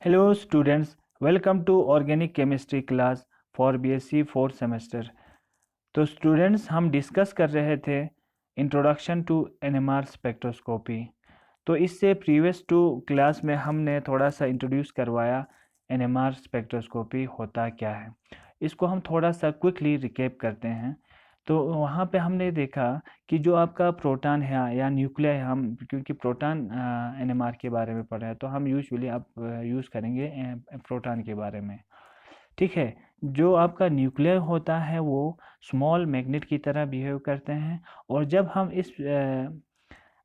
Hello students, welcome to Organic Chemistry class for BSc 4th semester। तो students हम discuss कर रहे थे इंट्रोडक्शन टू एनएमआर स्पेक्ट्रोस्कोपी। तो इससे प्रीवियस टू क्लास में हमने थोड़ा सा इंट्रोड्यूस करवाया एनएमआर स्पेक्ट्रोस्कोपी होता क्या है। इसको हम थोड़ा सा क्विकली रिकैप करते हैं। तो वहाँ पे हमने देखा कि जो आपका प्रोटॉन है या न्यूक्लियर है, हम क्योंकि प्रोटॉन एनएमआर के बारे में पढ़ा है तो हम यूजुअली अब यूज़ करेंगे प्रोटॉन के बारे में। ठीक है। जो आपका न्यूक्लियर होता है वो स्मॉल मैग्नेट की तरह बिहेव करते हैं, और जब हम इस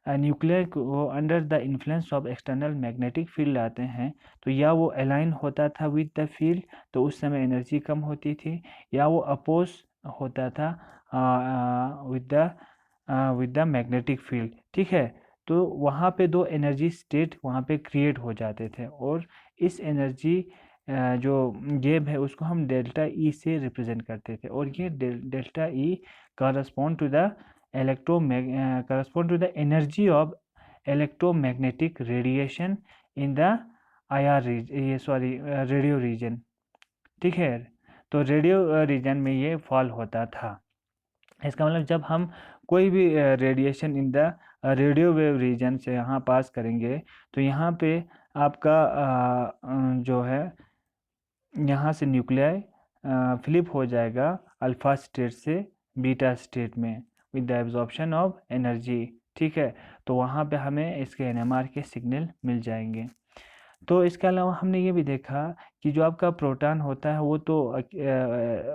न्यूक्लियर को under the influence of external magnetic field लाते हैं तो या वो अलाइन होता था विद द फील्ड, तो उस समय एनर्जी कम होती थी, या वो अपोज होता था विद द मैग्नेटिक फील्ड। ठीक है। तो वहाँ पे दो एनर्जी स्टेट वहाँ पे क्रिएट हो जाते थे, और इस एनर्जी जो गेप है उसको हम डेल्टा ई से रिप्रेजेंट करते थे, और ये delta E correspond to the correspond to the energy of electromagnetic radiation in the IR radio region. ठीक है। तो रेडियो रीजन में ये फॉल होता था। इसका मतलब जब हम कोई भी radiation in the radio wave region से यहाँ पास करेंगे तो यहाँ पे आपका जो है यहाँ से न्यूक्लियाई फ्लिप हो जाएगा अल्फा स्टेट से बीटा स्टेट में with the absorption of energy. ठीक है। तो वहाँ पे हमें इसके एनएमआर के सिग्नल मिल जाएंगे। तो इसके अलावा हमने ये भी देखा कि जो आपका प्रोटॉन होता है वो तो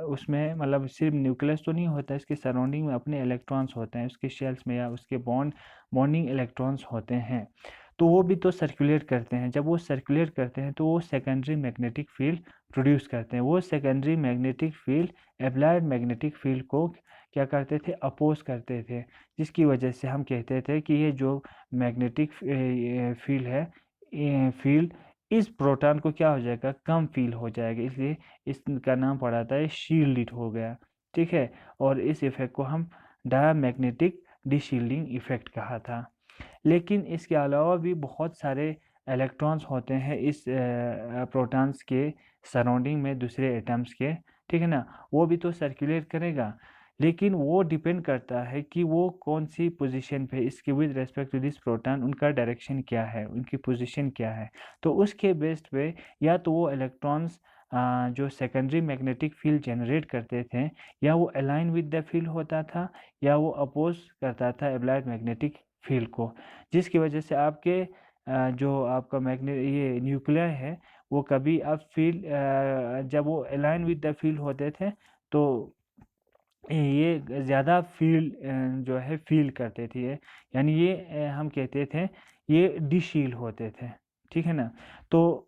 उसमें मतलब सिर्फ न्यूक्लियस तो नहीं होता, इसके सराउंडिंग में अपने इलेक्ट्रॉन्स होते हैं, उसके शेल्स में या उसके बॉन्डिंग इलेक्ट्रॉन्स होते हैं। तो वो भी तो सर्कुलेट करते हैं। जब वो सर्कुलेट करते हैं तो वो सेकेंडरी मैग्नेटिक फील्ड प्रोड्यूस करते हैं। वो secondary magnetic field applied magnetic field को क्या करते थे, अपोज करते थे, जिसकी वजह से हम कहते थे कि ये जो मैग्नेटिक फील्ड है फील्ड इस प्रोटॉन को क्या हो जाएगा, कम फील हो जाएगा, इसलिए इसका नाम पड़ा था शील्ड हो गया। ठीक है। और इस इफेक्ट को हम डायमैग्नेटिक डिशील्डिंग इफेक्ट कहा था। लेकिन इसके अलावा भी बहुत सारे इलेक्ट्रॉन्स होते हैं इस प्रोटॉन्स के सराउंडिंग में दूसरे एटम्स के। ठीक है ना। वो भी तो सर्कुलेट करेगा, लेकिन वो डिपेंड करता है कि वो कौन सी पोजीशन पे इसके with respect to this proton उनका डायरेक्शन क्या है, उनकी पोजीशन क्या है। तो उसके बेस्ड पे या तो वो इलेक्ट्रॉन्स जो सेकेंडरी मैग्नेटिक फील्ड जनरेट करते थे या वो अलाइन विद द फील्ड होता था, या वो अपोज करता था अप्लाइड मैग्नेटिक फील्ड को, जिसकी वजह से आपके जो आपका मैग्ने ये न्यूक्लियर है वो कभी अब फील्ड जब वो अलाइन विद द फील्ड होते थे तो ये ज़्यादा फील जो है फील करते थे ये, यानी ये हम कहते थे ये डिशील होते थे। ठीक है ना। तो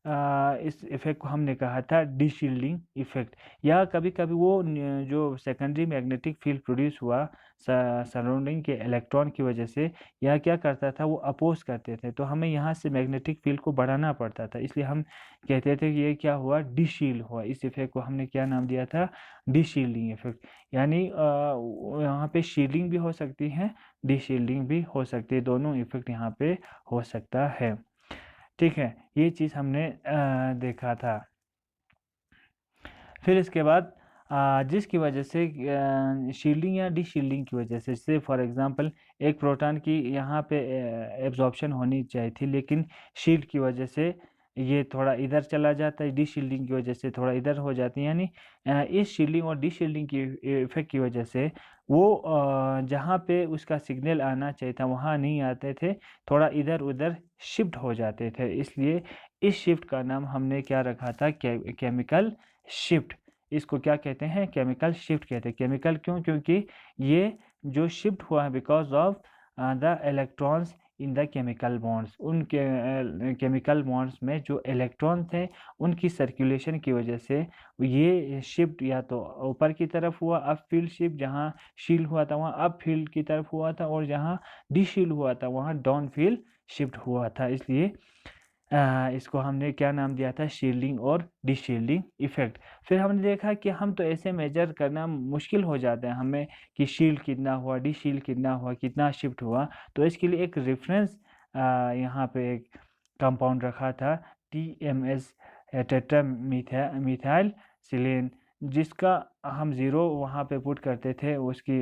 इस इफ़ेक्ट को हमने कहा था डिशील्डिंग इफ़ेक्ट। या कभी कभी वो जो सेकेंडरी मैग्नेटिक फील्ड प्रोड्यूस हुआ सराउंडिंग के इलेक्ट्रॉन की वजह से, या क्या करता था वो अपोज करते थे, तो हमें यहाँ से मैग्नेटिक फील्ड को बढ़ाना पड़ता था, इसलिए हम कहते थे कि ये क्या हुआ, डिशील हुआ। इस इफ़ेक्ट को हमने क्या नाम दिया था, डिशील्डिंग इफ़ेक्ट। यानी यहाँ पे शील्डिंग भी हो सकती है, डिशील्डिंग भी हो सकती है, दोनों इफ़ेक्ट यहाँ पे हो सकता है। ठीक है। ये चीज़ हमने देखा था। फिर इसके बाद जिसकी वजह से शील्डिंग या डिशील्डिंग की वजह से, जैसे फॉर एग्जांपल एक प्रोटॉन की यहाँ पे एब्जॉर्प्शन होनी चाहिए थी, लेकिन शील्ड की वजह से ये थोड़ा इधर चला जाता है, डिशील्डिंग की वजह से थोड़ा इधर हो जाती है। यानी इस शील्डिंग और डिशील्डिंग की इफेक्ट की वजह से वो जहाँ पे उसका सिग्नल आना चाहिए था वहाँ नहीं आते थे, थोड़ा इधर उधर शिफ्ट हो जाते थे। इसलिए इस शिफ्ट का नाम हमने क्या रखा था, केमिकल शिफ्ट। इसको क्या कहते हैं, केमिकल शिफ्ट कहते हैं। केमिकल क्यों, क्योंकि ये जो शिफ्ट हुआ है because of the electrons in the chemical bonds, उन केमिकल बॉन्ड्स में जो इलेक्ट्रॉन थे उनकी सर्कुलेशन की वजह से ये शिफ्ट या तो ऊपर की तरफ हुआ अप फील्ड शिफ्ट, जहाँ शील्ड हुआ था वहाँ अप फील्ड की तरफ हुआ था, और जहाँ डिशील्ड हुआ था वहाँ डाउन फील्ड शिफ्ट हुआ था। इसलिए इसको हमने क्या नाम दिया था, शील्डिंग और डिशील्डिंग इफेक्ट। फिर हमने देखा कि हम तो ऐसे मेजर करना मुश्किल हो जाता है हमें कि शील्ड कितना हुआ, डिशील्ड कितना हुआ, कितना शिफ्ट हुआ। तो इसके लिए एक रेफरेंस यहाँ पे एक कंपाउंड रखा था TMS टेट्रा मिथाइल सिलेन, जिसका हम 0 वहाँ पे पुट करते थे उसकी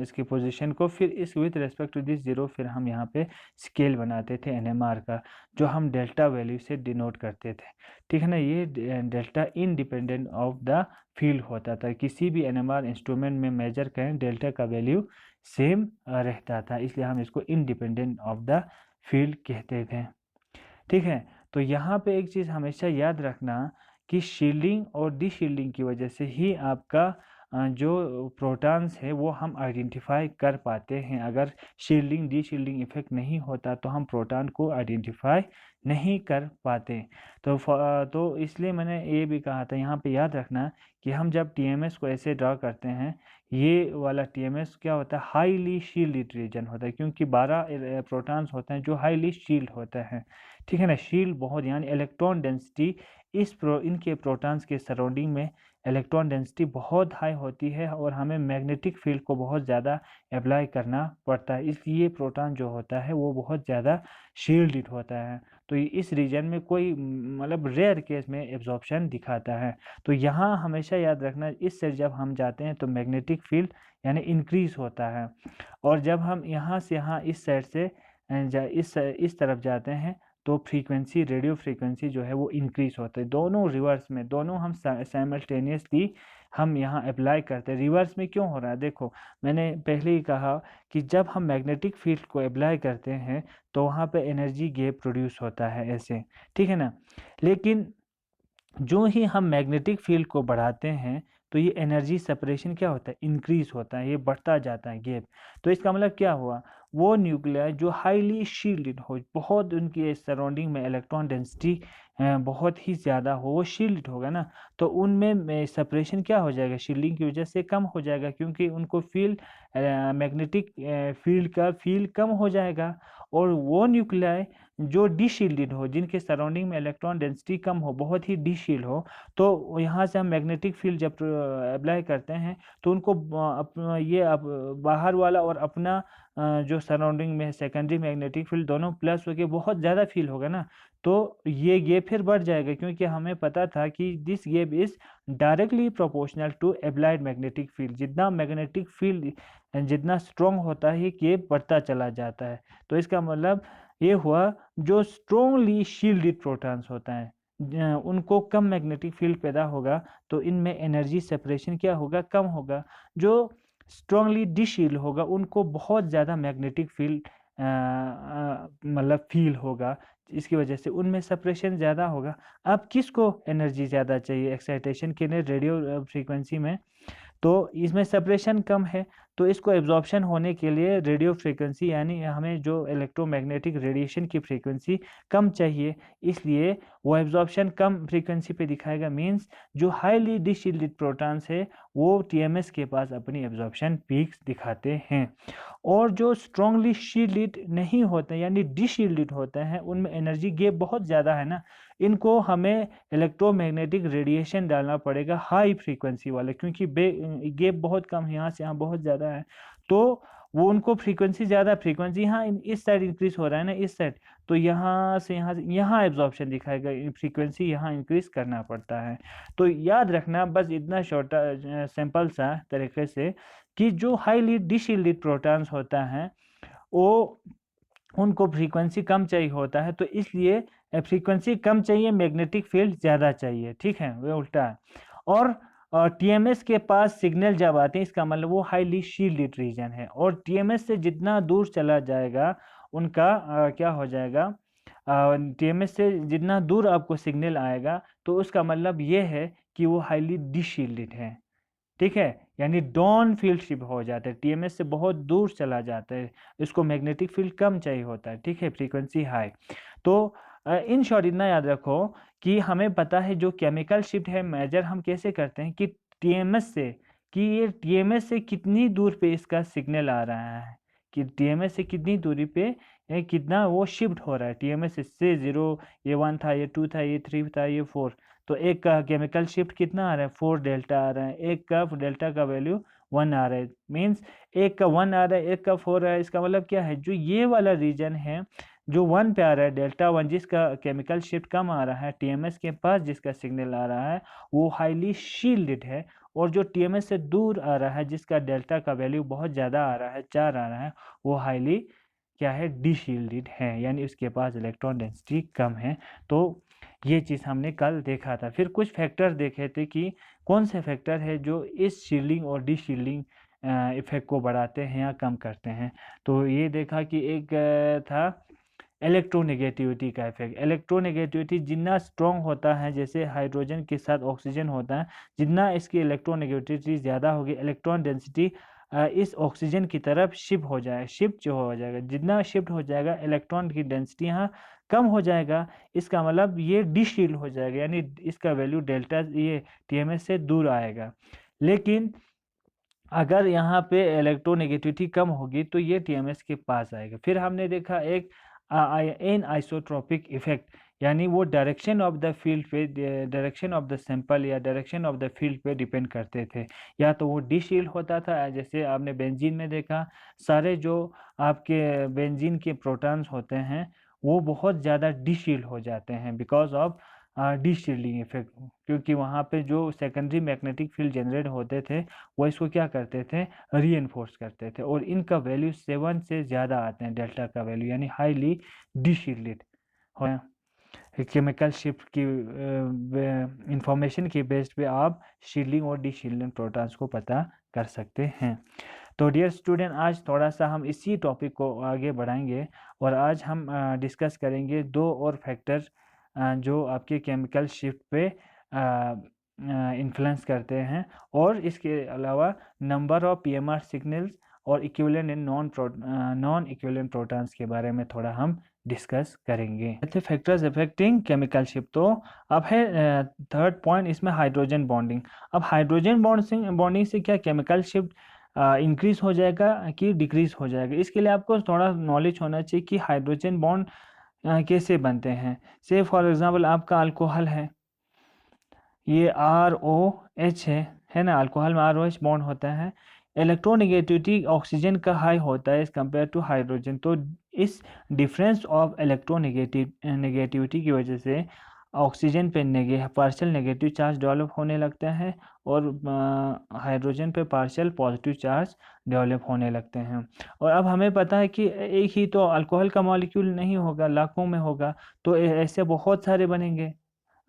इसकी पोजीशन को, फिर इस विथ रेस्पेक्ट टू दिस 0 फिर हम यहाँ पे स्केल बनाते थे NMR का, जो हम डेल्टा वैल्यू से डिनोट करते थे। ठीक है ना, ये delta independent of the field होता था। किसी भी NMR इंस्ट्रूमेंट में मेजर करें डेल्टा का वैल्यू सेम रहता था, इसलिए हम इसको इंडिपेंडेंट ऑफ द फील्ड कहते थे। ठीक है, तो यहाँ पे एक चीज़ हमेशा याद रखना कि शील्डिंग और डीशील्डिंग की वजह से ही आपका जो प्रोटॉन्स है वो हम आइडेंटिफाई कर पाते हैं। अगर शील्डिंग डीशील्डिंग इफेक्ट नहीं होता तो हम प्रोटॉन को आइडेंटिफाई नहीं कर पाते। तो इसलिए मैंने ये भी कहा था, यहाँ पे याद रखना कि हम जब TMS को ऐसे ड्रा करते हैं, ये वाला TMS क्या होता है, हाईली शील्डेड रीजन होता है, क्योंकि 12 प्रोटॉन्स होते हैं जो हाईली शील्ड होते हैं। ठीक है ना, शील्ड बहुत, यानी इलेक्ट्रॉन डेंसिटी इनके प्रोटॉन्स के सराउंडिंग में इलेक्ट्रॉन डेंसिटी बहुत हाई होती है और हमें मैग्नेटिक फील्ड को बहुत ज़्यादा अप्लाई करना पड़ता है, इसलिए प्रोटॉन जो होता है वो बहुत ज़्यादा शील्डेड होता है। तो इस रीजन में कोई मतलब रेयर केस में एब्जॉर्प्शन दिखाता है। तो यहाँ हमेशा याद रखना, इस से जब हम जाते हैं तो मैग्नेटिक फील्ड यानी इंक्रीज होता है, और जब हम यहाँ से यहाँ इस साइड से इस तरफ जाते हैं तो फ्रीक्वेंसी, रेडियो फ्रीक्वेंसी जो है वो इंक्रीज होता है। दोनों रिवर्स में, दोनों हम साइमल्टेनियसली हम यहाँ अप्लाई करते हैं। रिवर्स में क्यों हो रहा है, देखो मैंने पहले ही कहा कि जब हम मैग्नेटिक फील्ड को अप्लाई करते हैं तो वहाँ पे एनर्जी गैप प्रोड्यूस होता है ऐसे। ठीक है ना, लेकिन जो ही हम मैग्नेटिक फील्ड को बढ़ाते हैं तो ये एनर्जी सेपरेशन क्या होता है, इंक्रीज होता है, ये बढ़ता जाता है गैप। तो इसका मतलब क्या हुआ, वो न्यूक्लियर जो हाईली शील्डेड हो, बहुत उनके सराउंडिंग में इलेक्ट्रॉन डेंसिटी बहुत ही ज़्यादा हो, वो शील्ड होगा ना, तो उनमें सेपरेशन क्या हो जाएगा, शील्डिंग की वजह से कम हो जाएगा, क्योंकि उनको फील्ड मैग्नेटिक फील्ड का फील्ड कम हो जाएगा। और वो न्यूक्लियाई जो डीशील्डेड हो, जिनके सराउंडिंग में इलेक्ट्रॉन डेंसिटी कम हो, बहुत ही डीशील्ड हो, तो यहाँ से हम मैग्नेटिक फील्ड जब अप्लाई करते हैं तो उनको बाहर वाला और अपना जो सराउंडिंग में सेकेंडरी मैग्नेटिक फील्ड दोनों प्लस होके बहुत ज़्यादा फील होगा ना, तो ये गैप फिर बढ़ जाएगा, क्योंकि हमें पता था कि this gap is directly proportional to applied magnetic field. जितना मैग्नेटिक फील्ड जितना स्ट्रॉन्ग होता है, ये गैप बढ़ता चला जाता है। तो इसका मतलब ये हुआ, जो स्ट्रॉन्गली शील्डेड प्रोटॉन्स होता है उनको कम मैग्नेटिक फील्ड पैदा होगा, तो इनमें एनर्जी सेपरेशन क्या होगा, कम होगा। जो स्ट्रॉन्गली डिशील्ड होगा उनको बहुत ज़्यादा मैग्नेटिक फील्ड मतलब फील होगा, इसकी वजह से उनमें सेपरेशन ज़्यादा होगा। अब किसको एनर्जी ज़्यादा चाहिए एक्साइटेशन के लिए, रेडियो फ्रीक्वेंसी में, तो इसमें सेपरेशन कम है, तो इसको एब्जॉर्प्शन होने के लिए रेडियो फ्रीक्वेंसी यानी हमें जो इलेक्ट्रोमैग्नेटिक रेडिएशन की फ्रीक्वेंसी कम चाहिए, इसलिए वो एब्जॉर्प्शन कम फ्रीक्वेंसी पे दिखाएगा। मींस जो हाईली डिशील्डेड प्रोटॉन्स है वो TMS के पास अपनी एब्जॉर्प्शन पीक्स दिखाते हैं, और जो स्ट्रांगली शील्डेड नहीं होते यानी डिशील्डेड होते हैं उनमें एनर्जी गैप बहुत ज़्यादा है ना, इनको हमें इलेक्ट्रोमैग्नेटिक रेडिएशन डालना पड़ेगा हाई फ्रीक्वेंसी वाले, क्योंकि गैप बहुत कम है, यहाँ से यहाँ बहुत ज़्यादा है, तो वो उनको फ्रीक्वेंसी ज़्यादा, फ्रीक्वेंसी यहाँ इस साइड इंक्रीज हो रहा है ना, इस साइड, तो यहाँ से यहाँ एब्जॉर्प्शन दिखाएगा, फ्रीक्वेंसी यहाँ इंक्रीज करना पड़ता है। तो याद रखना बस इतना छोटा सिंपल सा तरीके से कि जो हाईली डिशील्डेड प्रोटॉन्स होता है वो उनको फ्रीक्वेंसी कम चाहिए होता है, तो इसलिए फ्रीक्वेंसी कम चाहिए, मैग्नेटिक फील्ड ज़्यादा चाहिए। ठीक है, वो उल्टा है। और TMS के पास सिग्नल जब आते हैं इसका मतलब वो हाईली शील्डेड रीजन है, और TMS से जितना दूर चला जाएगा उनका क्या हो जाएगा, TMS से जितना दूर आपको सिग्नल आएगा तो उसका मतलब ये है कि वो हाईली डिशील्डेड है। ठीक है, यानी डॉन फील्ड शिफ्ट हो जाता है, TMS से बहुत दूर चला जाता है, इसको मैग्नेटिक फील्ड कम चाहिए होता है। ठीक है, फ्रीक्वेंसी हाई। तो इन शॉर्ट इतना याद रखो कि हमें पता है जो केमिकल शिफ्ट है मेजर हम कैसे करते हैं कि TMS से, कि ये TMS से कितनी दूर पे इसका सिग्नल आ रहा है, कि TMS से कितनी दूरी पे कितना वो शिफ्ट हो रहा है। TMS से 0, ये 1 था, ये 2 था, ये 3 था, ये 4, तो एक का केमिकल शिफ्ट कितना आ रहा है, 4 डेल्टा आ रहा है, एक का डेल्टा का वैल्यू 1 आ रहा है, मीन्स एक का 1 आ रहा है, एक का 4 आ रहा है। इसका मतलब क्या है, जो ये वाला रीजन है जो 1 पे आ रहा है डेल्टा 1 जिसका केमिकल शिफ्ट कम आ रहा है, टीएमएस के पास जिसका सिग्नल आ रहा है वो हाईली शील्डेड है, और जो टीएमएस से दूर आ रहा है जिसका डेल्टा का वैल्यू बहुत ज़्यादा आ रहा है, 4 आ रहा है, वो हाईली क्या है, डीशील्डेड है, यानी उसके पास इलेक्ट्रॉन डेंसिटी कम है। तो ये चीज़ हमने कल देखा था। फिर कुछ फैक्टर देखे थे कि कौन से फैक्टर है जो इस शील्डिंग और डीशील्डिंग इफेक्ट को बढ़ाते हैं या कम करते हैं। तो ये देखा कि एक था इलेक्ट्रोनेगेटिविटी का इफेक्ट। इलेक्ट्रोनेगेटिविटी जितना स्ट्रॉन्ग होता है, जैसे हाइड्रोजन के साथ ऑक्सीजन होता है, जितना इसकी इलेक्ट्रोनेगेटिविटी ज़्यादा होगी, इलेक्ट्रॉन डेंसिटी इस ऑक्सीजन की तरफ शिफ्ट जो हो जाएगा, जितना शिफ्ट हो जाएगा इलेक्ट्रॉन की डेंसिटी यहाँ कम हो जाएगा। इसका मतलब ये डिशील्ड हो जाएगा, यानी इसका वैल्यू डेल्टा ये टीएमएस से दूर आएगा। लेकिन अगर यहाँ पे इलेक्ट्रोनेगेटिविटी कम होगी तो ये टीएमएस के पास आएगा। फिर हमने देखा एक एन आइसोट्रोपिक इफेक्ट, यानी वो डायरेक्शन ऑफ द फील्ड पे, डायरेक्शन ऑफ द सैंपल या डायरेक्शन ऑफ द फील्ड पे डिपेंड करते थे। या तो वो डीशील्ड होता था, जैसे आपने बेंजीन में देखा, सारे जो आपके बेंजीन के प्रोटॉन्स होते हैं वो बहुत ज़्यादा डीशील्ड हो जाते हैं बिकॉज ऑफ डीशील्डिंग इफेक्ट, क्योंकि वहाँ पे जो सेकेंडरी मैग्नेटिक फील्ड जनरेट होते थे वो इसको क्या करते थे, रीइंफोर्स करते थे, और इनका वैल्यू 7 से ज़्यादा आते हैं डेल्टा का वैल्यू, यानी हाईली डीशील्डेड। केमिकल शिफ्ट की इंफॉर्मेशन के बेस पे आप शील्डिंग और डीशील्डिंग प्रोटॉन्स को पता कर सकते हैं। तो डियर स्टूडेंट, आज थोड़ा सा हम इसी टॉपिक को आगे बढ़ाएंगे, और आज हम डिस्कस करेंगे दो और फैक्टर जो आपके केमिकल शिफ्ट पे इन्फ्लुएंस करते हैं, और इसके अलावा नंबर ऑफ पीएमआर सिग्नल्स और equivalent and non equivalent protons के बारे में थोड़ा हम डिस्कस करेंगे। Factors affecting chemical shift. तो अब है थर्ड पॉइंट, इसमें हाइड्रोजन बॉन्डिंग। अब हाइड्रोजन बॉन्डिंग से क्या केमिकल शिफ्ट इंक्रीज हो जाएगा कि डिक्रीज हो जाएगा, इसके लिए आपको थोड़ा नॉलेज होना चाहिए कि हाइड्रोजन बॉन्ड कैसे बनते हैं। से फॉर एग्जांपल आपका अल्कोहल है, ये ROH है ना, अल्कोहल में ROH बॉन्ड होता है। इलेक्ट्रोनेगेटिविटी ऑक्सीजन का हाई होता है एज कम्पेयर टू हाइड्रोजन। तो इस डिफरेंस ऑफ इलेक्ट्रोनेगेटिविटी की वजह से ऑक्सीजन पे पार्शियल नेगेटिव चार्ज डेवलप होने लगता है, और हाइड्रोजन पे पार्शियल पॉजिटिव चार्ज डेवलप होने लगते हैं। और अब हमें पता है कि एक ही तो अल्कोहल का मॉलिक्यूल नहीं होगा, लाखों में होगा, तो ऐसे बहुत सारे बनेंगे।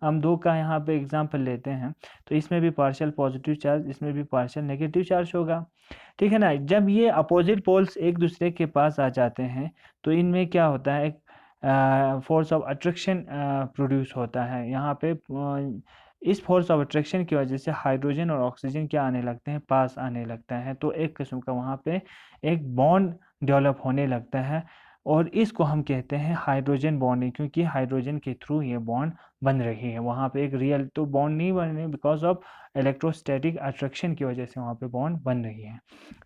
हम दो का यहाँ पे एग्जाम्पल लेते हैं, तो इसमें भी पार्शियल पॉजिटिव चार्ज, इसमें भी पार्शियल नेगेटिव चार्ज होगा, ठीक है ना। जब ये अपोजिट पोल्स एक दूसरे के पास आ जाते हैं तो इनमें क्या होता है, एक फोर्स ऑफ अट्रैक्शन प्रोड्यूस होता है यहाँ पे। इस फोर्स ऑफ अट्रैक्शन की वजह से हाइड्रोजन और ऑक्सीजन क्या आने लगते हैं, पास आने लगता है, तो एक किस्म का वहाँ पे एक बॉन्ड डेवलप होने लगता है, और इसको हम कहते हैं हाइड्रोजन बॉन्डिंग, क्योंकि हाइड्रोजन के थ्रू ये बॉन्ड बन रही है। वहाँ पे एक रियल तो बॉन्ड नहीं बन रही, बिकॉज ऑफ इलेक्ट्रोस्टैटिक अट्रैक्शन की वजह से वहाँ पे बॉन्ड बन रही है।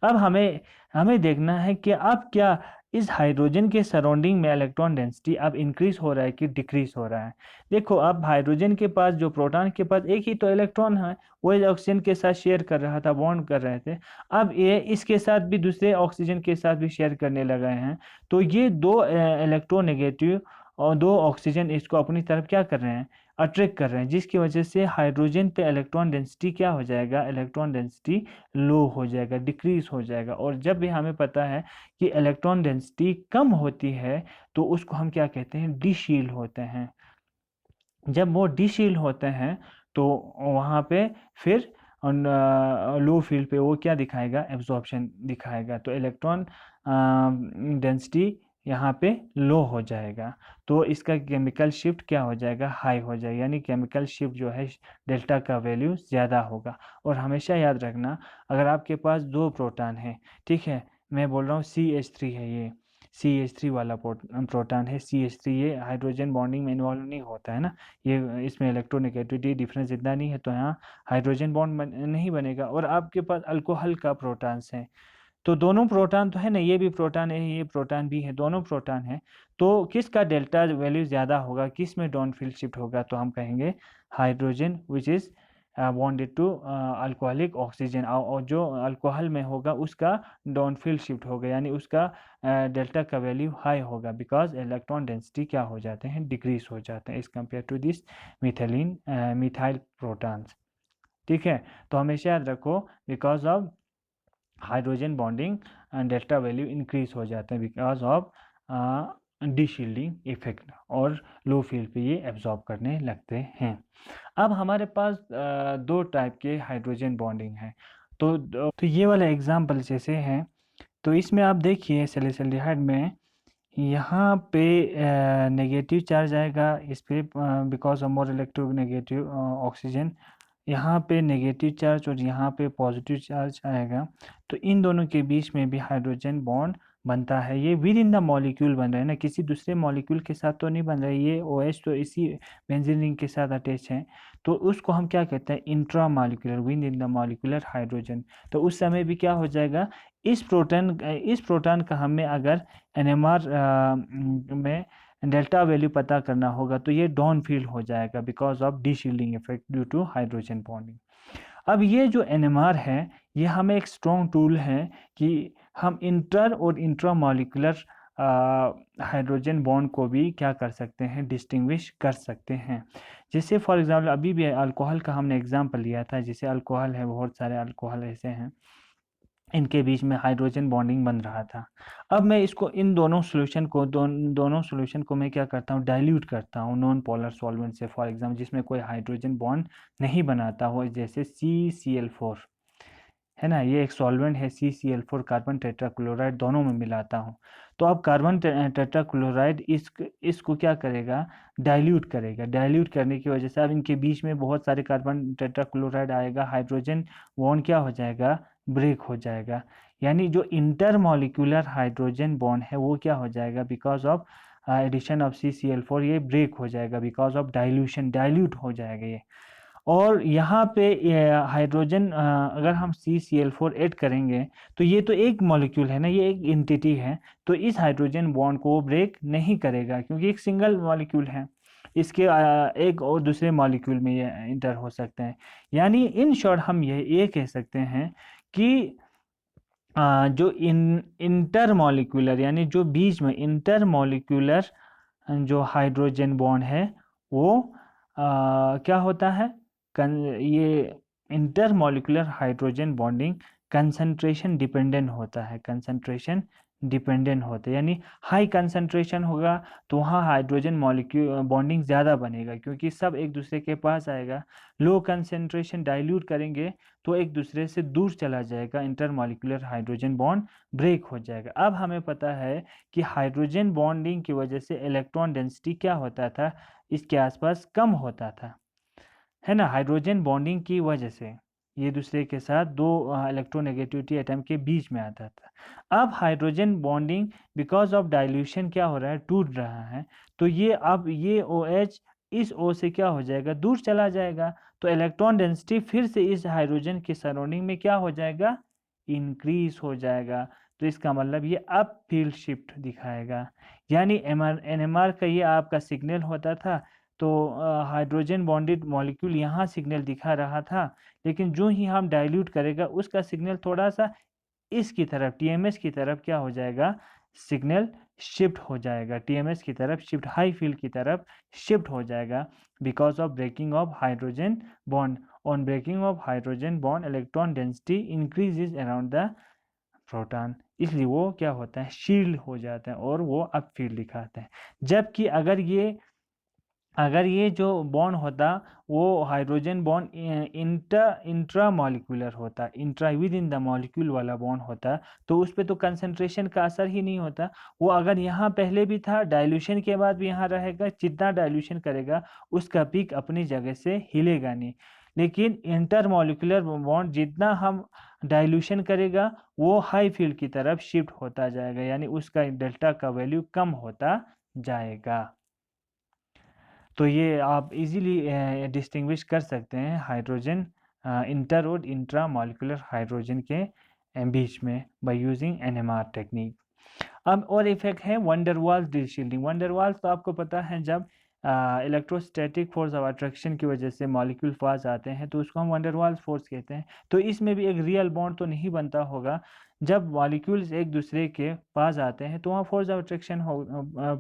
अब हमें हमें देखना है कि अब क्या इस हाइड्रोजन के सराउंडिंग में इलेक्ट्रॉन डेंसिटी अब इंक्रीज हो रहा है कि डिक्रीज हो रहा है। देखो, अब हाइड्रोजन के पास, जो प्रोटॉन के पास एक ही तो इलेक्ट्रॉन है, वो ऑक्सीजन के साथ शेयर कर रहा था, बॉन्ड कर रहे थे। अब ये इसके साथ भी दूसरे ऑक्सीजन के साथ भी शेयर करने लगे हैं, तो ये दो इलेक्ट्रोनेगेटिव और दो ऑक्सीजन इसको अपनी तरफ क्या कर रहे हैं, अट्रैक्ट कर रहे हैं, जिसकी वजह से हाइड्रोजन पे इलेक्ट्रॉन डेंसिटी क्या हो जाएगा, इलेक्ट्रॉन डेंसिटी लो हो जाएगा, डिक्रीज हो जाएगा। और जब भी हमें पता है कि इलेक्ट्रॉन डेंसिटी कम होती है तो उसको हम क्या कहते हैं, डीशील्ड होते हैं। जब वो डीशील्ड होते हैं तो वहाँ पे फिर लो फील्ड पे वो क्या दिखाएगा, एब्जॉर्प्शन दिखाएगा, तो इलेक्ट्रॉन डेंसिटी यहाँ पे लो हो जाएगा, तो इसका केमिकल शिफ्ट क्या हो जाएगा, हाई हो जाएगा, यानी केमिकल शिफ्ट जो है डेल्टा का वैल्यू ज़्यादा होगा। और हमेशा याद रखना, अगर आपके पास दो प्रोटॉन है, ठीक है, मैं बोल रहा हूँ CH3 है, ये CH3 वाला प्रोटॉन है, CH3 ये हाइड्रोजन बॉन्डिंग में इन्वॉल्व नहीं होता है ना, ये इसमें इलेक्ट्रोनेगेटिविटी डिफरेंस इतना नहीं है, तो यहाँ हाइड्रोजन बॉन्ड नहीं बनेगा। और आपके पास अल्कोहल का प्रोटॉन्स है, तो दोनों प्रोटॉन तो है ना, ये भी प्रोटॉन है, ये प्रोटॉन भी है, दोनों प्रोटॉन है, तो किसका डेल्टा वैल्यू ज़्यादा होगा, किस में डॉन फील्ड शिफ्ट होगा, तो हम कहेंगे hydrogen which is bonded to alcoholic oxygen, और जो अल्कोहल में होगा उसका डाउनफील्ड शिफ्ट होगा, यानी उसका डेल्टा का वैल्यू हाई होगा, बिकॉज इलेक्ट्रॉन डेंसिटी क्या हो जाते हैं, डिक्रीज हो जाते हैं as compare to this methyl protons. ठीक है, तो हमेशा याद रखो because of hydrogen bonding delta value increase हो जाते हैं बिकॉज ऑफ डीशील्डिंग इफेक्ट, और लो फील्ड पे ये एब्जॉर्ब करने लगते हैं। अब हमारे पास दो टाइप के हाइड्रोजन बॉन्डिंग है। तो ये वाला एग्जाम्पल जैसे हैं, तो इसमें आप देखिए सैलिसिल्डिहाइड में यहाँ पे नेगेटिव चार्ज आएगा इस पे because of more electronegative oxygen, यहाँ पे नेगेटिव चार्ज और यहाँ पे पॉजिटिव चार्ज आएगा। तो इन दोनों के बीच में भी हाइड्रोजन बॉन्ड बनता है। ये विद इन द मॉलिक्यूल बन रहा है ना, किसी दूसरे मॉलिक्यूल के साथ तो नहीं बन रहा है। ये OH तो इसी बेंजीन रिंग के साथ अटैच है, तो उसको हम क्या कहते हैं, intra molecular, with in the molecular hydrogen. तो उस समय भी क्या हो जाएगा, इस प्रोटॉन का हमें अगर NMR में डेल्टा वैल्यू पता करना होगा तो ये डाउन फील्ड हो जाएगा because of deshielding effect due to hydrogen bonding. अब ये जो NMR है, ये हमें एक स्ट्रॉन्ग टूल है कि हम इंटर और इंट्रा मॉलिक्यूलर हाइड्रोजन बॉन्ड को भी क्या कर सकते हैं, डिस्टिंग्विश कर सकते हैं। जैसे फॉर एग्जांपल अभी भी अल्कोहल का हमने एग्जांपल लिया था, जैसे अल्कोहल है, बहुत सारे अल्कोहल ऐसे हैं इनके बीच में हाइड्रोजन बॉन्डिंग बन रहा था। अब मैं इसको इन दोनों सॉल्यूशन को मैं क्या करता हूँ, डाइल्यूट करता हूँ नॉन पोलर सॉल्वेंट से, फॉर एग्जांपल जिसमें कोई हाइड्रोजन बॉन्ड नहीं बनाता हो, जैसे CCl4 है ना, ये एक सॉल्वेंट है CCl4, कार्बन टेट्राक्लोराइड दोनों में मिलाता हूँ। तो अब कार्बन टेट्राक्लोराइड इसको क्या करेगा, डाइल्यूट करेगा। डाइल्यूट करने की वजह से अब इनके बीच में बहुत सारे कार्बन टेट्राक्लोराइड आएगा, हाइड्रोजन बॉन्ड क्या हो जाएगा, ब्रेक हो जाएगा। यानी जो इंटरमॉलिक्यूलर हाइड्रोजन बॉन्ड है वो क्या हो जाएगा, because of addition of CCl4 ये ब्रेक हो जाएगा, बिकॉज ऑफ डाइल्यूशन, डाइल्यूट हो जाएगा ये। और यहाँ पे हाइड्रोजन अगर हम CCl4 ऐड करेंगे तो ये तो एक मॉलिक्यूल है ना, ये एक एंटिटी है, तो इस हाइड्रोजन बॉन्ड को ब्रेक नहीं करेगा क्योंकि एक सिंगल मॉलिक्यूल है। इसके एक और दूसरे मॉलिक्यूल में ये इंटर हो सकते हैं। यानी इन शॉर्ट हम ये कह सकते हैं कि जो इंटर मॉलिक्यूलर, यानी जो बीच में इंटर मॉलिक्यूलर जो हाइड्रोजन बॉन्ड है वो क्या होता है, ये inter molecular hydrogen bonding concentration dependent होता है, कंसंट्रेशन डिपेंडेंट होता है। यानी हाई कंसंट्रेशन होगा तो वहाँ हाइड्रोजन मॉलिक्यूल बॉन्डिंग ज़्यादा बनेगा क्योंकि सब एक दूसरे के पास आएगा। लो कंसंट्रेशन डाइल्यूट करेंगे तो एक दूसरे से दूर चला जाएगा, intermolecular hydrogen bond break हो जाएगा। अब हमें पता है कि हाइड्रोजन बॉन्डिंग की वजह से इलेक्ट्रॉन डेंसिटी क्या होता था, इसके आसपास कम होता था, है ना, हाइड्रोजन बॉन्डिंग की वजह से ये दूसरे के साथ दो इलेक्ट्रोनेगेटिविटी एटम के बीच में आता था। अब hydrogen bonding because of dilution क्या हो रहा है, टूट रहा है, तो ये अब ये OH इस O से क्या हो जाएगा, दूर चला जाएगा। तो इलेक्ट्रॉन डेंसिटी फिर से इस हाइड्रोजन के सराउंडिंग में क्या हो जाएगा, इंक्रीज हो जाएगा। तो इसका मतलब ये अप फील्ड शिफ्ट दिखाएगा। यानी NMR का ये आपका सिग्नल होता था, तो हाइड्रोजन बॉन्डेड मॉलिक्यूल यहाँ सिग्नल दिखा रहा था, लेकिन जो ही हम डाइल्यूट करेगा उसका सिग्नल थोड़ा सा इसकी तरफ TMS की तरफ क्या हो जाएगा, सिग्नल शिफ्ट हो जाएगा, TMS की तरफ शिफ्ट, हाई फील्ड की तरफ शिफ्ट हो जाएगा because of breaking of hydrogen bond. On breaking of hydrogen bond electron density increases around the proton, इसलिए वो क्या होता है, शील्ड हो जाता है और वो अप फील्ड दिखाते हैं। जबकि अगर ये जो बॉन्ड होता वो हाइड्रोजन बॉन्ड इंट्रा मॉलिक्यूलर होता, intra with in the molecule वाला बॉन्ड होता, तो उस पर तो कंसंट्रेशन का असर ही नहीं होता। वो अगर यहाँ पहले भी था, डाइल्यूशन के बाद भी यहाँ रहेगा, जितना डाइल्यूशन करेगा उसका पीक अपनी जगह से हिलेगा नहीं। लेकिन इंटर मॉलिक्यूलर बॉन्ड जितना हम डाइल्यूशन करेगा वो हाई फील्ड की तरफ शिफ्ट होता जाएगा, यानी उसका डेल्टा का वैल्यू कम होता जाएगा। तो ये आप इजीली डिस्टिंग्विश कर सकते हैं हाइड्रोजन इंटर और इंट्रा मॉलिक्यूलर हाइड्रोजन के बीच में बाय यूजिंग NMR टेक्निक। अब और इफेक्ट है वंडरवाल्स डीशील्डिंग। वंडरवाल्स तो आपको पता है, जब इलेक्ट्रोस्टैटिक फोर्स ऑफ अट्रैक्शन की वजह से मॉलिक्यूल पास आते हैं तो उसको हम वंडर वाल्स फोर्स कहते हैं। तो इसमें भी एक रियल बॉन्ड तो नहीं बनता होगा। जब मॉलिक्यूल्स एक दूसरे के पास आते हैं तो वहाँ फोर्स ऑफ अट्रैक्शन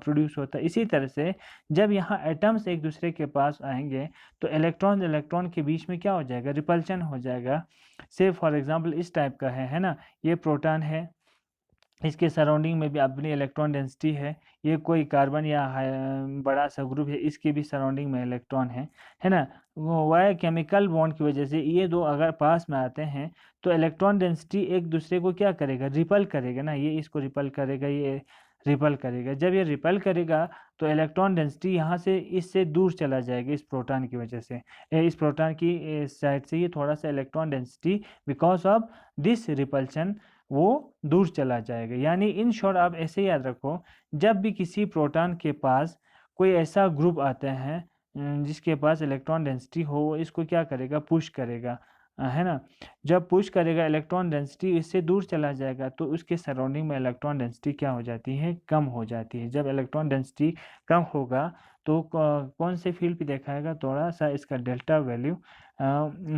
प्रोड्यूस होता है। इसी तरह से जब यहाँ एटम्स एक दूसरे के पास आएंगे तो इलेक्ट्रॉन इलेक्ट्रॉन के बीच में क्या हो जाएगा, रिपल्शन हो जाएगा। से फॉर एग्जांपल इस टाइप का है ना, ये प्रोटॉन है, इसके सराउंडिंग में भी अपनी इलेक्ट्रॉन डेंसिटी है। ये कोई कार्बन या बड़ा सा ग्रुप है, इसके भी सराउंडिंग में इलेक्ट्रॉन है ना। वो वह केमिकल बॉन्ड की वजह से ये दो अगर पास में आते हैं तो इलेक्ट्रॉन डेंसिटी एक दूसरे को क्या करेगा, रिपल करेगा ना। ये इसको रिपल करेगा, ये रिपल करेगा। जब ये रिपल करेगा तो इलेक्ट्रॉन डेंसिटी यहाँ से इससे दूर चला जाएगा इस प्रोटॉन की वजह से। इस प्रोटॉन की साइड से ये थोड़ा सा electron density because of this repulsion वो दूर चला जाएगा। यानी इन शॉर्ट आप ऐसे याद रखो, जब भी किसी प्रोटॉन के पास कोई ऐसा ग्रुप आता है जिसके पास इलेक्ट्रॉन डेंसिटी हो, वो इसको क्या करेगा, पुश करेगा, है ना। जब पुश करेगा इलेक्ट्रॉन डेंसिटी इससे दूर चला जाएगा तो उसके सराउंडिंग में इलेक्ट्रॉन डेंसिटी क्या हो जाती है, कम हो जाती है। जब इलेक्ट्रॉन डेंसिटी कम होगा तो कौन से फील्ड पे दिखाएगा, थोड़ा सा इसका डेल्टा वैल्यू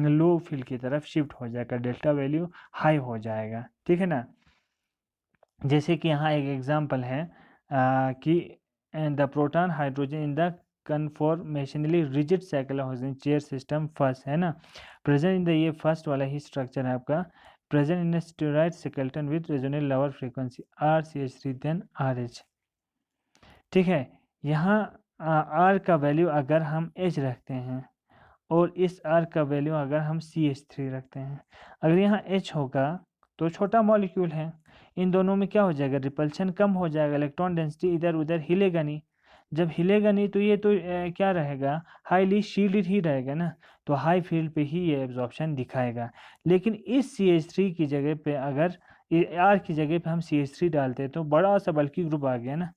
लो फील्ड की तरफ शिफ्ट हो जाएगा, डेल्टा वैल्यू हाई हो जाएगा, ठीक है ना। जैसे कि यहाँ एक एग्जांपल है कि the proton hydrogen in the conformationally rigid cyclohexane chair system first, है ना। प्रेजेंट इन द, ये फर्स्ट वाला ही स्ट्रक्चर है आपका, present in steroid skeleton with resonate lower frequency RCH3 than RH, ठीक है। यहाँ R का वैल्यू अगर हम H रखते हैं और इस R का वैल्यू अगर हम CH3 रखते हैं, अगर यहाँ H होगा तो छोटा मॉलिक्यूल है, इन दोनों में क्या हो जाएगा, रिपल्शन कम हो जाएगा, इलेक्ट्रॉन डेंसिटी इधर उधर हिलेगा नहीं। जब हिलेगा नहीं तो ये तो क्या रहेगा, हाईली शील्डेड ही रहेगा ना, तो हाई फील्ड पे ही ये एब्जॉर्प्शन दिखाएगा। लेकिन इस CH3 की जगह पे अगर R की जगह पे हम CH3 डालते हैं तो बड़ा सा बल्कि ग्रुप आ गया ना।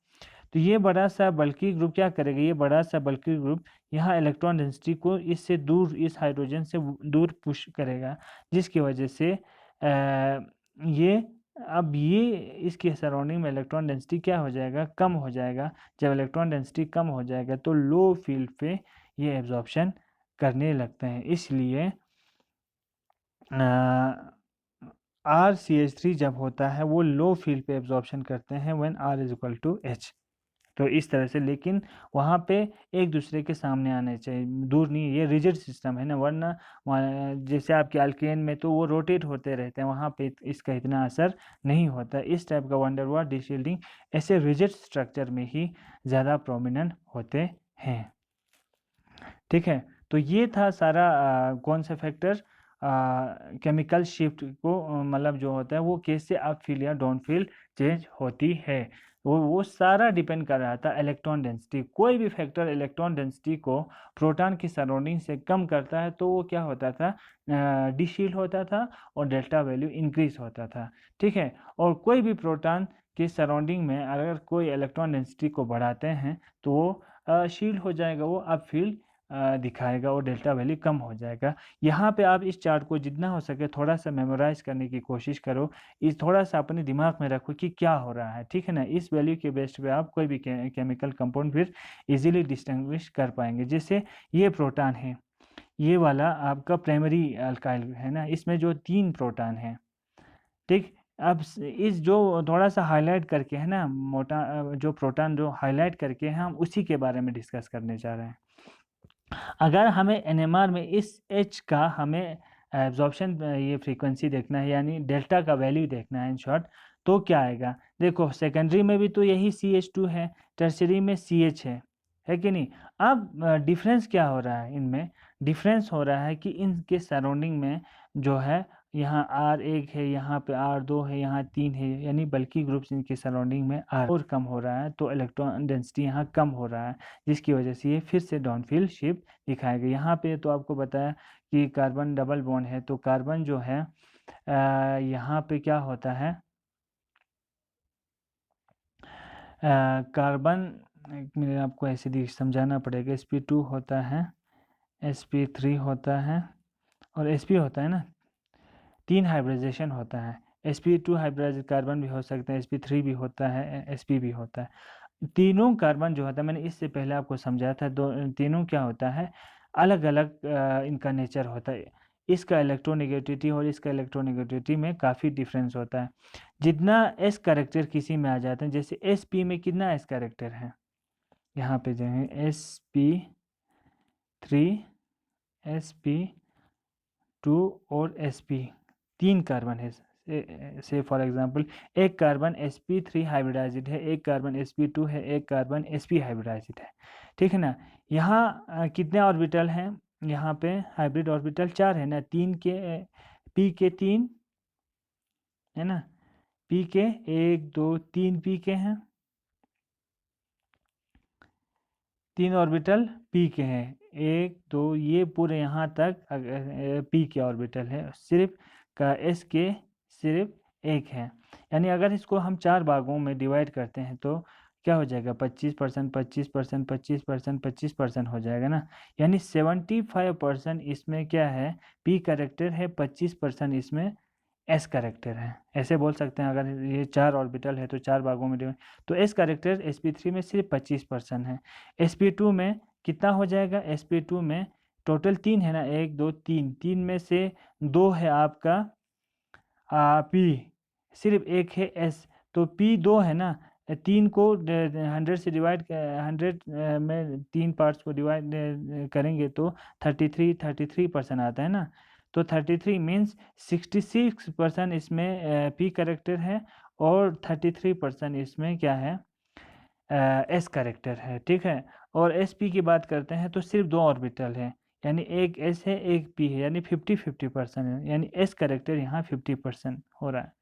तो ये बड़ा सा बल्कि ग्रुप क्या करेगा, ये बड़ा सा बल्कि ग्रुप यहाँ इलेक्ट्रॉन डेंसिटी को इससे दूर, इस हाइड्रोजन से दूर पुश करेगा, जिसकी वजह से ये अब ये इसके सराउंडिंग में इलेक्ट्रॉन डेंसिटी क्या हो जाएगा, कम हो जाएगा। जब इलेक्ट्रॉन डेंसिटी कम हो जाएगा तो लो फील्ड पे ये एब्जॉर्प्शन करने लगते हैं। इसलिए RCH3 जब होता है वो लो फील्ड पे एब्जॉर्प्शन करते हैं when R is equal to H। तो इस तरह से, लेकिन वहाँ पे एक दूसरे के सामने आने चाहिए, दूर नहीं। ये रिजिड सिस्टम है ना, वरना जैसे आपके अल्केन में तो वो रोटेट होते रहते हैं, वहाँ पे इसका इतना असर नहीं होता। इस टाइप का वंडर वाल डिशील्डिंग ऐसे रिजिड स्ट्रक्चर में ही ज़्यादा प्रोमिनेंट होते हैं, ठीक है। तो ये था सारा कौन सा फैक्टर केमिकल शिफ्ट को मतलब जो होता है वो कैसे अप फील्ड या डाउन फील्ड चेंज होती है, वो सारा डिपेंड कर रहा था इलेक्ट्रॉन डेंसिटी। कोई भी फैक्टर इलेक्ट्रॉन डेंसिटी को प्रोटॉन की सराउंडिंग से कम करता है तो वो क्या होता था, डिशील्ड होता था और डेल्टा वैल्यू इंक्रीज होता था, ठीक है। और कोई भी प्रोटॉन की सराउंडिंग में अगर कोई इलेक्ट्रॉन डेंसिटी को बढ़ाते हैं तो वो शील्ड हो जाएगा, वो अप फील्ड दिखाएगा और डेल्टा वैल्यू कम हो जाएगा। यहाँ पे आप इस चार्ट को जितना हो सके थोड़ा सा मेमोराइज करने की कोशिश करो, इस थोड़ा सा अपने दिमाग में रखो कि क्या हो रहा है, ठीक है ना। इस वैल्यू के बेस पे आप कोई भी केमिकल कंपाउंड फिर इजीली डिस्टिंग्विश कर पाएंगे। जैसे ये प्रोटॉन है, ये वाला आपका प्राइमरी अल्काइल है ना, इसमें जो 3 प्रोटॉन है, ठीक। अब इस जो थोड़ा सा हाईलाइट करके है ना, मोटा जो प्रोटॉन जो हाईलाइट करके है, हम उसी के बारे में डिस्कस करने जा रहे हैं। अगर हमें NMR में इस H का हमें एब्जॉर्प्शन ये फ्रीक्वेंसी देखना है, यानी डेल्टा का वैल्यू देखना है इन शॉर्ट, तो क्या आएगा, देखो सेकेंडरी में भी तो यही CH2 है, टर्सरी में CH है कि नहीं। अब डिफरेंस क्या हो रहा है इनमें, डिफरेंस हो रहा है कि इनके सराउंडिंग में जो है यहाँ R1 है, यहाँ पे R2 है, यहाँ 3 है, यानी बल्कि ग्रुप्स इनके सराउंडिंग में R और कम हो रहा है, तो इलेक्ट्रॉन डेंसिटी यहाँ कम हो रहा है, जिसकी वजह से ये फिर से डाउनफील्ड शिफ्ट दिखाएगा। यहाँ पे तो आपको बताया कि कार्बन डबल बॉन्ड है, तो कार्बन जो है यहाँ पे क्या होता है, कार्बन, एक मिनट आपको ऐसे समझाना पड़ेगा, sp2 होता है, sp3 होता है और sp होता है ना, 3 हाइब्रिडाइजेशन होता है। sp2 हाइब्रिडाइज कार्बन भी हो सकता है, sp3 भी होता है, sp भी होता है। तीनों कार्बन जो होता है, मैंने इससे पहले आपको समझाया था, तीनों क्या होता है, अलग अलग इनका नेचर होता है। इसका इलेक्ट्रोनेगेटिविटी और इसका इलेक्ट्रोनेगेटिविटी में काफ़ी डिफरेंस होता है। जितना एस कैरेक्टर किसी में आ जाते हैं, जैसे एस पी में कितना एस कैरेक्टर है, यहाँ पे जो है sp3 sp2 और sp, 3 कार्बन है। से फॉर एग्जांपल एक कार्बन sp3 हाइब्रिडाइज्ड है, एक कार्बन sp2 है, एक कार्बन sp हाइब्रिडाइज्ड है, ठीक है ना। यहाँ कितने ऑर्बिटल हैं, यहाँ पे हाइब्रिड ऑर्बिटल 4 है ना, 3 के p के 3 है ना, p के 1 2 3 p के हैं, 3 ऑर्बिटल p के हैं, 1 2 ये पूरे यहाँ तक p के ऑर्बिटल है, सिर्फ का s के सिर्फ 1 है। यानी अगर इसको हम 4 भागों में डिवाइड करते हैं तो क्या हो जाएगा, 25% 25% 25% 25% हो जाएगा ना। यानी 75% इसमें क्या है, p कैरेक्टर है, 25% इसमें एस कैरेक्टर है। ऐसे बोल सकते हैं, अगर ये 4 ऑर्बिटल है तो 4 भागों में डिवाइड, तो एस कैरेक्टर sp3 में सिर्फ 25% है। sp2 में कितना हो जाएगा, sp2 में टोटल 3 है ना, 1 2 3, 3 में से 2 है आपका p, सिर्फ 1 है s, तो p 2 है ना, 3 को 100 से डिवाइड, 100 में 3 पार्ट्स को डिवाइड करेंगे तो 33% आता है ना। तो 33 मीन्स 66% इसमें p कैरेक्टर है और 33% इसमें क्या है, एस कैरेक्टर है, ठीक है। और एस पी की बात करते हैं तो सिर्फ 2 ऑर्बिटल है, यानी एक एस है एक पी है, यानी 50-50% है, यानी एस कैरेक्टर यहाँ 50% हो रहा है।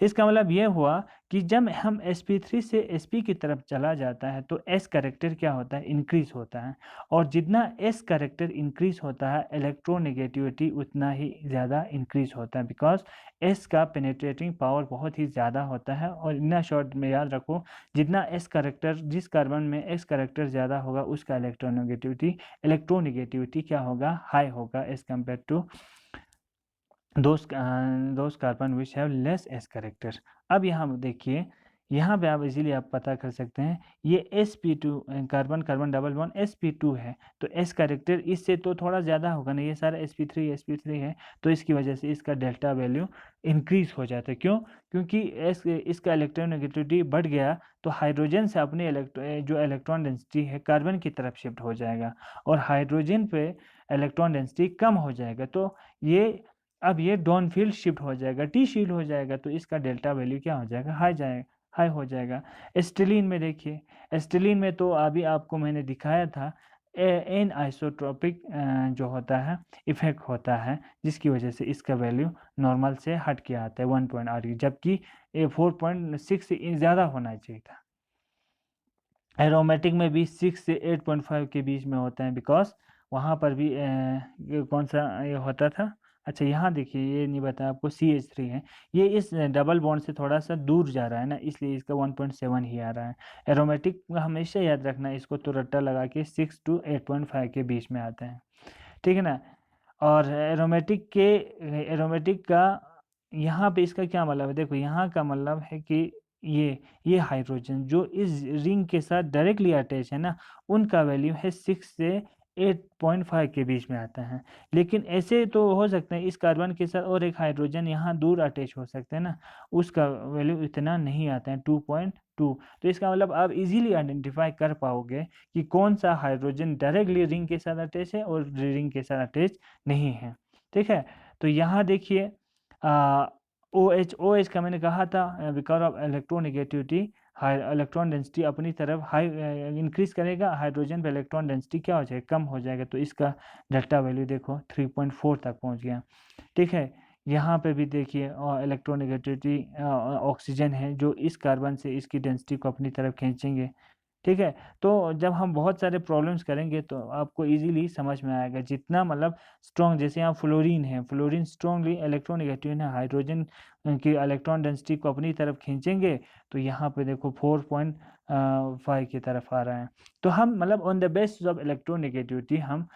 इसका मतलब ये हुआ कि जब हम sp3 से sp की तरफ चला जाता है तो s कैरेक्टर क्या होता है, इंक्रीज होता है, और जितना s कैरेक्टर इंक्रीज होता है इलेक्ट्रोनेगेटिविटी उतना ही ज़्यादा इंक्रीज होता है, बिकॉज s का पेनेट्रेटिंग पावर बहुत ही ज़्यादा होता है। और इतना शॉर्ट में याद रखो, जितना s कैरेक्टर, जिस कार्बन में s कैरेक्टर ज़्यादा होगा उसका इलेक्ट्रोनेगेटिविटी क्या होगा, हाई होगा as compare to those carbon which have less s character। अब यहाँ देखिए, यहाँ पे आप इजीली आप पता कर सकते हैं, ये sp2 carbon carbon double bond sp2 है, तो s कैरेक्टर इससे तो थोड़ा ज़्यादा होगा ना, ये सारा sp3 है, तो इसकी वजह से इसका डेल्टा वैल्यू इंक्रीज हो जाता है। क्यों, क्योंकि इसका इलेक्ट्रोनेगेटिविटी बढ़ गया तो हाइड्रोजन से अपने जो इलेक्ट्रॉन डेंसिटी है कार्बन की तरफ शिफ्ट हो जाएगा, और हाइड्रोजन पे इलेक्ट्रॉन डेंसिटी कम हो जाएगा, तो ये अब ये डाउन फील्ड शिफ्ट हो जाएगा, टी शील्ड हो जाएगा, तो इसका डेल्टा वैल्यू क्या हो जाएगा, हाई हो जाएगा। एस्टिलीन में देखिए, एस्टिलीन में तो अभी आपको मैंने दिखाया था, एन आइसोट्रोपिक जो होता है इफेक्ट होता है, जिसकी वजह से इसका वैल्यू नॉर्मल से हट के आता है 1 जबकि 4.6 से ज़्यादा होना चाहिए था। एरोमेटिक में भी 6 से 8.5 के बीच में होता है, बिकॉज वहाँ पर भी कौन सा ये होता था, अच्छा यहाँ देखिए, ये नहीं बताया आपको, CH3 है, ये इस डबल बॉन्ड से थोड़ा सा दूर जा रहा है ना, इसलिए इसका 1.7 ही आ रहा है। एरोमेटिक हमेशा याद रखना, इसको तो रट्टा लगा के 6 to 8.5 के बीच में आता है, ठीक है ना। और एरोमेटिक का यहाँ पे इसका क्या मतलब है, देखो यहाँ का मतलब है कि ये हाइड्रोजन जो इस रिंग के साथ डायरेक्टली अटैच है ना, उनका वैल्यू है 6 से 8.5 के बीच में आता है। लेकिन ऐसे तो हो सकते हैं इस कार्बन के साथ और एक हाइड्रोजन यहाँ दूर अटैच हो सकते हैं ना, उसका वैल्यू इतना नहीं आता है 2.2। तो इसका मतलब आप इजीली आइडेंटिफाई कर पाओगे कि कौन सा हाइड्रोजन डायरेक्टली रिंग के साथ अटैच है और रिंग के साथ अटैच नहीं है, ठीक है। तो यहाँ देखिए OH का मैंने कहा था, because of electronegativity electron density अपनी तरफ हाई इंक्रीज करेगा, हाइड्रोजन पे इलेक्ट्रॉन डेंसिटी क्या हो जाएगा, कम हो जाएगा, तो इसका डेल्टा वैल्यू देखो 3.4 तक पहुंच गया, ठीक है। यहाँ पे भी देखिए इलेक्ट्रोनेगेटिविटी ऑक्सीजन है जो इस कार्बन से इसकी डेंसिटी को अपनी तरफ खींचेंगे, ठीक है। तो जब हम बहुत सारे प्रॉब्लम्स करेंगे तो आपको इजीली समझ में आएगा, जितना मतलब स्ट्रॉन्ग, जैसे यहाँ फ्लोरीन है, फ्लोरीन स्ट्रॉन्गली इलेक्ट्रोनेगेटिव है, हाइड्रोजन की इलेक्ट्रॉन डेंसिटी को अपनी तरफ खींचेंगे, तो यहाँ पे देखो 4.5 की तरफ आ रहा है। तो हम मतलब on the basis of electronegativity हम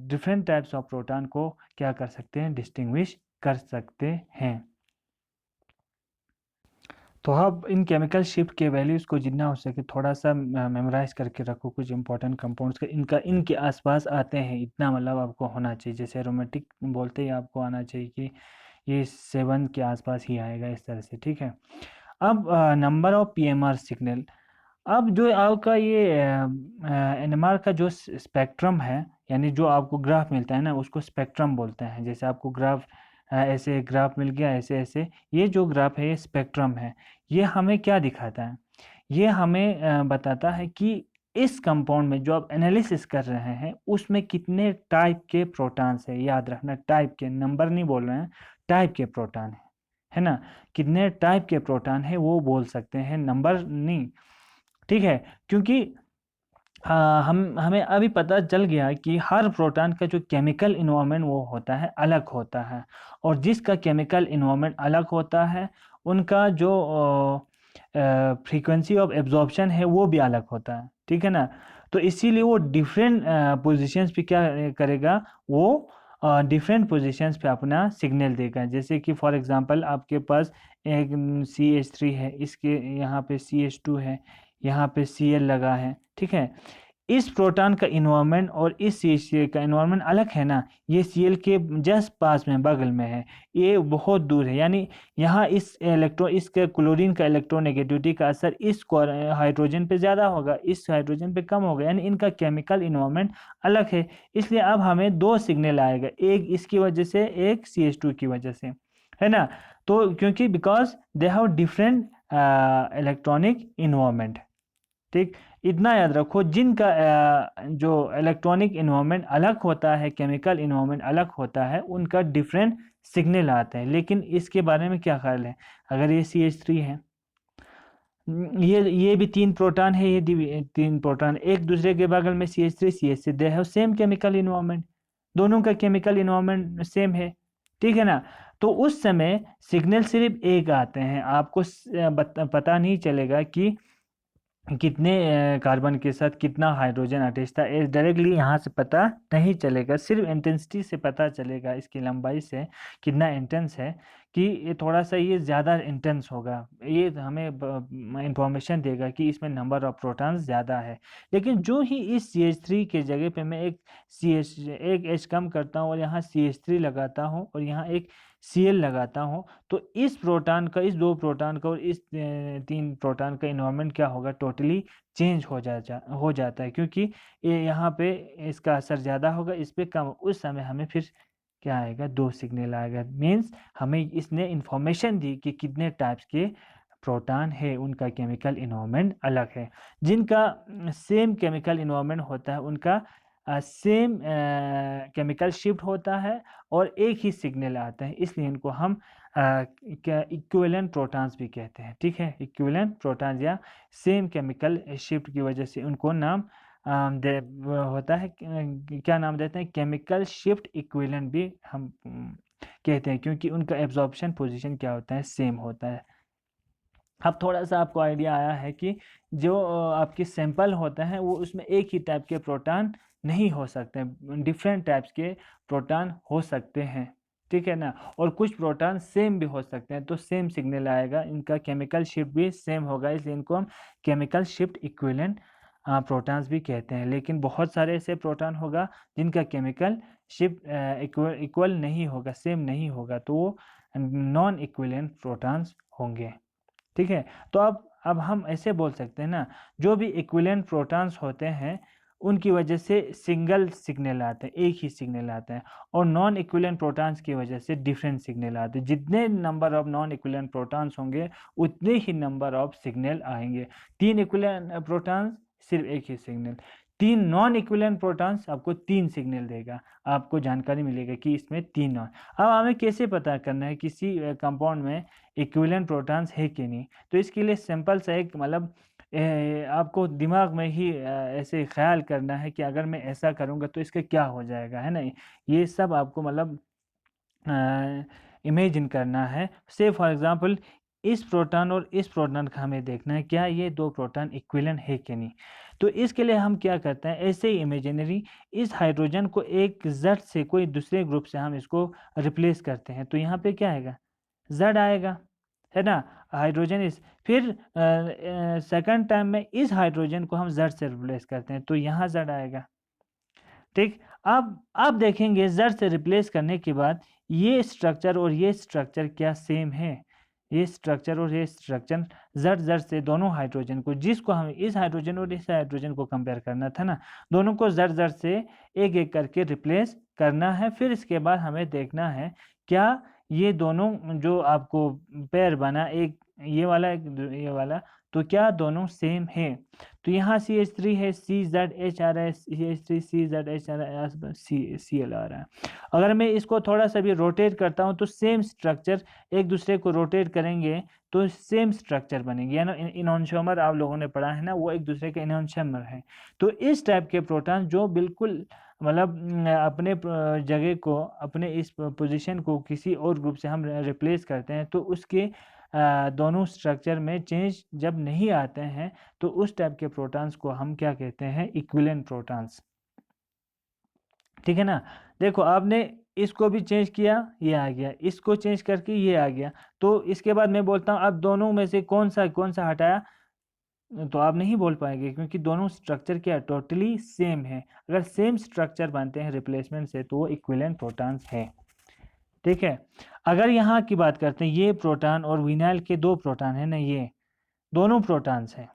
डिफरेंट टाइप्स ऑफ प्रोटॉन को क्या कर सकते हैं, डिस्टिंग्विश कर सकते हैं। तो आप इन केमिकल शिफ्ट के वैल्यूज़ को जितना हो सके थोड़ा सा मेमोराइज करके रखो, कुछ इंपॉर्टेंट कंपाउंड्स का इनका इनके आसपास आते हैं इतना मतलब आपको होना चाहिए। जैसे एरोमेटिक बोलते ही आपको आना चाहिए कि ये 7 के आसपास ही आएगा इस तरह से, ठीक है। अब नंबर ऑफ पीएमआर सिग्नल। अब जो आपका ये एनएमआर का जो स्पेक्ट्रम है, यानी जो आपको ग्राफ मिलता है ना उसको स्पेक्ट्रम बोलते हैं। जैसे आपको ग्राफ ऐसे ग्राफ मिल गया ऐसे ऐसे, ये जो ग्राफ है ये स्पेक्ट्रम है। ये हमें क्या दिखाता है? ये हमें बताता है कि इस कंपाउंड में जो आप एनालिसिस कर रहे हैं उसमें कितने टाइप के प्रोटॉन्स है। याद रखना, टाइप के, नंबर नहीं बोल रहे हैं, टाइप के प्रोटॉन है ना। कितने टाइप के प्रोटॉन है वो बोल सकते हैं, नंबर नहीं, ठीक है। क्योंकि हमें अभी पता चल गया कि हर प्रोटॉन का जो केमिकल इन्वायरमेंट वो होता है अलग होता है, और जिसका केमिकल इन्वायरमेंट अलग होता है उनका जो फ्रीक्वेंसी ऑफ एब्जॉर्प्शन है वो भी अलग होता है, ठीक है ना। तो इसीलिए वो डिफरेंट पोजीशंस पे क्या करेगा, वो डिफरेंट पोजीशंस पे अपना सिग्नल देगा। जैसे कि फॉर एग्जांपल आपके पास एक CH3 है, इसके यहाँ पे CH2 है, यहाँ पे Cl लगा है, ठीक है। इस प्रोटॉन का इन्वायरमेंट और इस CH का इन्वायरमेंट अलग है ना। ये Cl के जस्ट पास में, बगल में है, ये बहुत दूर है। यानी यहाँ इस इसके क्लोरीन का इलेक्ट्रोनेगेटिविटी का असर इस हाइड्रोजन पे ज़्यादा होगा, इस हाइड्रोजन पे कम होगा, यानी इनका केमिकल इन्वायरमेंट अलग है। इसलिए अब हमें दो सिग्नल आएगा, एक इसकी वजह से, एक CH2 की वजह से, है ना। तो क्योंकि because they have different electronic environment, ठीक। इतना याद रखो, जिनका जो इलेक्ट्रॉनिक इन्वायरमेंट अलग होता है, केमिकल इन्वायरमेंट अलग होता है, उनका डिफरेंट सिग्नल आते हैं। लेकिन इसके बारे में क्या ख्याल है? अगर ये CH3 है, ये भी 3 प्रोटॉन है, ये भी 3 प्रोटॉन एक दूसरे के बगल में, CH3 CH3, they have same chemical environment, दोनों का केमिकल इन्वायरमेंट सेम है, ठीक है ना। तो उस समय सिग्नल सिर्फ एक आते हैं, आपको पता नहीं चलेगा कि कितने कार्बन के साथ कितना हाइड्रोजन अटैच था, ये डायरेक्टली यहाँ से पता नहीं चलेगा। सिर्फ इंटेंसिटी से पता चलेगा, इसकी लंबाई से कितना इंटेंस है, कि ये थोड़ा सा ये ज़्यादा इंटेंस होगा। ये हमें इंफॉर्मेशन देगा कि इसमें नंबर ऑफ प्रोटॉन्स ज़्यादा है। लेकिन जो ही इस CH3 के जगह पे मैं एक H कम करता हूँ और यहाँ CH3 लगाता हूँ और यहाँ एक Cl लगाता हूँ, तो इस प्रोटॉन का, इस दो प्रोटॉन का और इस 3 प्रोटॉन का इन्वायरमेंट क्या होगा, टोटली चेंज हो जाता है। क्योंकि ये यहाँ पे इसका असर ज़्यादा होगा, इस पे कम। उस समय हमें फिर क्या आएगा, दो सिग्नल आएगा। मीन्स हमें इसने इंफॉर्मेशन दी कि कितने टाइप्स के प्रोटॉन है, उनका केमिकल इन्वायरमेंट अलग है। जिनका सेम केमिकल इन्वायरमेंट होता है उनका सेम केमिकल शिफ्ट होता है और एक ही सिग्नल आता है, इसलिए इनको हम क्या इक्विवेलेंट प्रोटॉन्स भी कहते हैं, ठीक है। इक्विवेलेंट प्रोटॉन्स या सेम केमिकल शिफ्ट की वजह से उनको नाम होता है, क्या नाम देते हैं, केमिकल शिफ्ट इक्विवेलेंट भी हम कहते हैं, क्योंकि उनका एब्जॉर्प्शन पोजीशन क्या होता है, सेम होता है। अब थोड़ा सा आपको आइडिया आया है कि जो आपके सैंपल होते हैं वो उसमें एक ही टाइप के प्रोटॉन नहीं हो सकते, डिफरेंट टाइप्स के प्रोटॉन हो सकते हैं, ठीक है ना। और कुछ प्रोटॉन सेम भी हो सकते हैं, तो सेम सिग्नल आएगा, इनका केमिकल शिफ्ट भी सेम होगा, इसलिए इनको हम केमिकल शिफ्ट इक्विवेलेंट प्रोटॉन्स भी कहते हैं। लेकिन बहुत सारे ऐसे प्रोटॉन होगा जिनका केमिकल शिफ्ट इक्वल नहीं होगा, सेम नहीं होगा, तो वो नॉन इक्विवेलेंट प्रोटॉन्स होंगे, ठीक है। तो अब हम ऐसे बोल सकते हैं ना, जो भी इक्विवेलेंट प्रोटॉन्स होते हैं उनकी वजह से सिंगल सिग्नल आते हैं, एक ही सिग्नल आता है, और नॉन इक्विवेलेंट प्रोटॉन्स की वजह से डिफरेंट सिग्नल आते हैं। जितने number of non equivalent protons होंगे उतने ही नंबर ऑफ सिग्नल आएंगे। 3 इक्विवेलेंट प्रोटॉन्स, सिर्फ एक ही सिग्नल। 3 नॉन इक्विवेलेंट प्रोटॉन्स आपको 3 सिग्नल देगा, आपको जानकारी मिलेगा कि इसमें 3 नॉन। अब हमें कैसे पता करना है किसी कंपाउंड में इक्विवेलेंट प्रोटॉन्स है कि नहीं? तो इसके लिए सिंपल सा एक मतलब आपको दिमाग में ही ऐसे ख्याल करना है कि अगर मैं ऐसा करूँगा तो इसका क्या हो जाएगा, है ना। ये सब आपको मतलब इमेजिन करना है। से फॉर एग्जांपल इस प्रोटॉन और इस प्रोटॉन का हमें देखना है क्या ये दो प्रोटॉन इक्विवेलेंट है कि नहीं। तो इसके लिए हम क्या करते हैं, ऐसे ही इमेजिनरी इस हाइड्रोजन को एक Z से कोई दूसरे ग्रुप से हम इसको रिप्लेस करते हैं, तो यहाँ पे क्या आएगा, Z आएगा, है ना, हाइड्रोजन इस, फिर सेकंड टाइम में इस हाइड्रोजन को हम Z से रिप्लेस करते हैं तो यहाँ Z आएगा। ठीक, अब देखेंगे Z से रिप्लेस करने के बाद ये स्ट्रक्चर और ये स्ट्रक्चर क्या सेम है, ये स्ट्रक्चर और ये स्ट्रक्चर Z से दोनों हाइड्रोजन को, जिसको हम इस हाइड्रोजन और इस हाइड्रोजन को कंपेयर करना था ना, दोनों को Z से एक एक करके रिप्लेस करना है। फिर इसके बाद हमें देखना है क्या ये दोनों जो आपको पेयर बना, एक ये वाला एक ये वाला, तो क्या दोनों सेम है। तो यहाँ CH3 है, CZH आ रहा है, CH3 CZH आ रहा है, Cl आ रहा है। अगर मैं इसको थोड़ा सा भी रोटेट करता हूँ तो सेम स्ट्रक्चर, एक दूसरे को रोटेट करेंगे तो सेम स्ट्रक्चर बनेंगे, यानी इनोन्शियोमर आप लोगों ने पढ़ा है ना, वो एक दूसरे के इनोन्शियोमर है। तो इस टाइप के प्रोटॉन जो बिल्कुल मतलब अपने जगह को, अपने इस पोजीशन को किसी और ग्रुप से हम रिप्लेस करते हैं तो उसके दोनों स्ट्रक्चर में चेंज जब नहीं आते हैं तो उस टाइप के प्रोटॉन्स को हम क्या कहते हैं, इक्विवेलेंट प्रोटॉन्स। ठीक है ना, देखो आपने इसको भी चेंज किया, ये आ गया, इसको चेंज करके ये आ गया, तो इसके बाद मैं बोलता हूँ अब दोनों में से कौन सा हटाया, तो आप नहीं बोल पाएंगे क्योंकि दोनों स्ट्रक्चर क्या टोटली सेम है। अगर सेम स्ट्रक्चर बनते हैं रिप्लेसमेंट से तो वो इक्विवेलेंट प्रोटॉन्स है। ठीक है, अगर यहाँ की बात करते हैं, ये प्रोटॉन और विनाइल के दो प्रोटॉन है ना, ये दोनों प्रोटॉन्स हैं।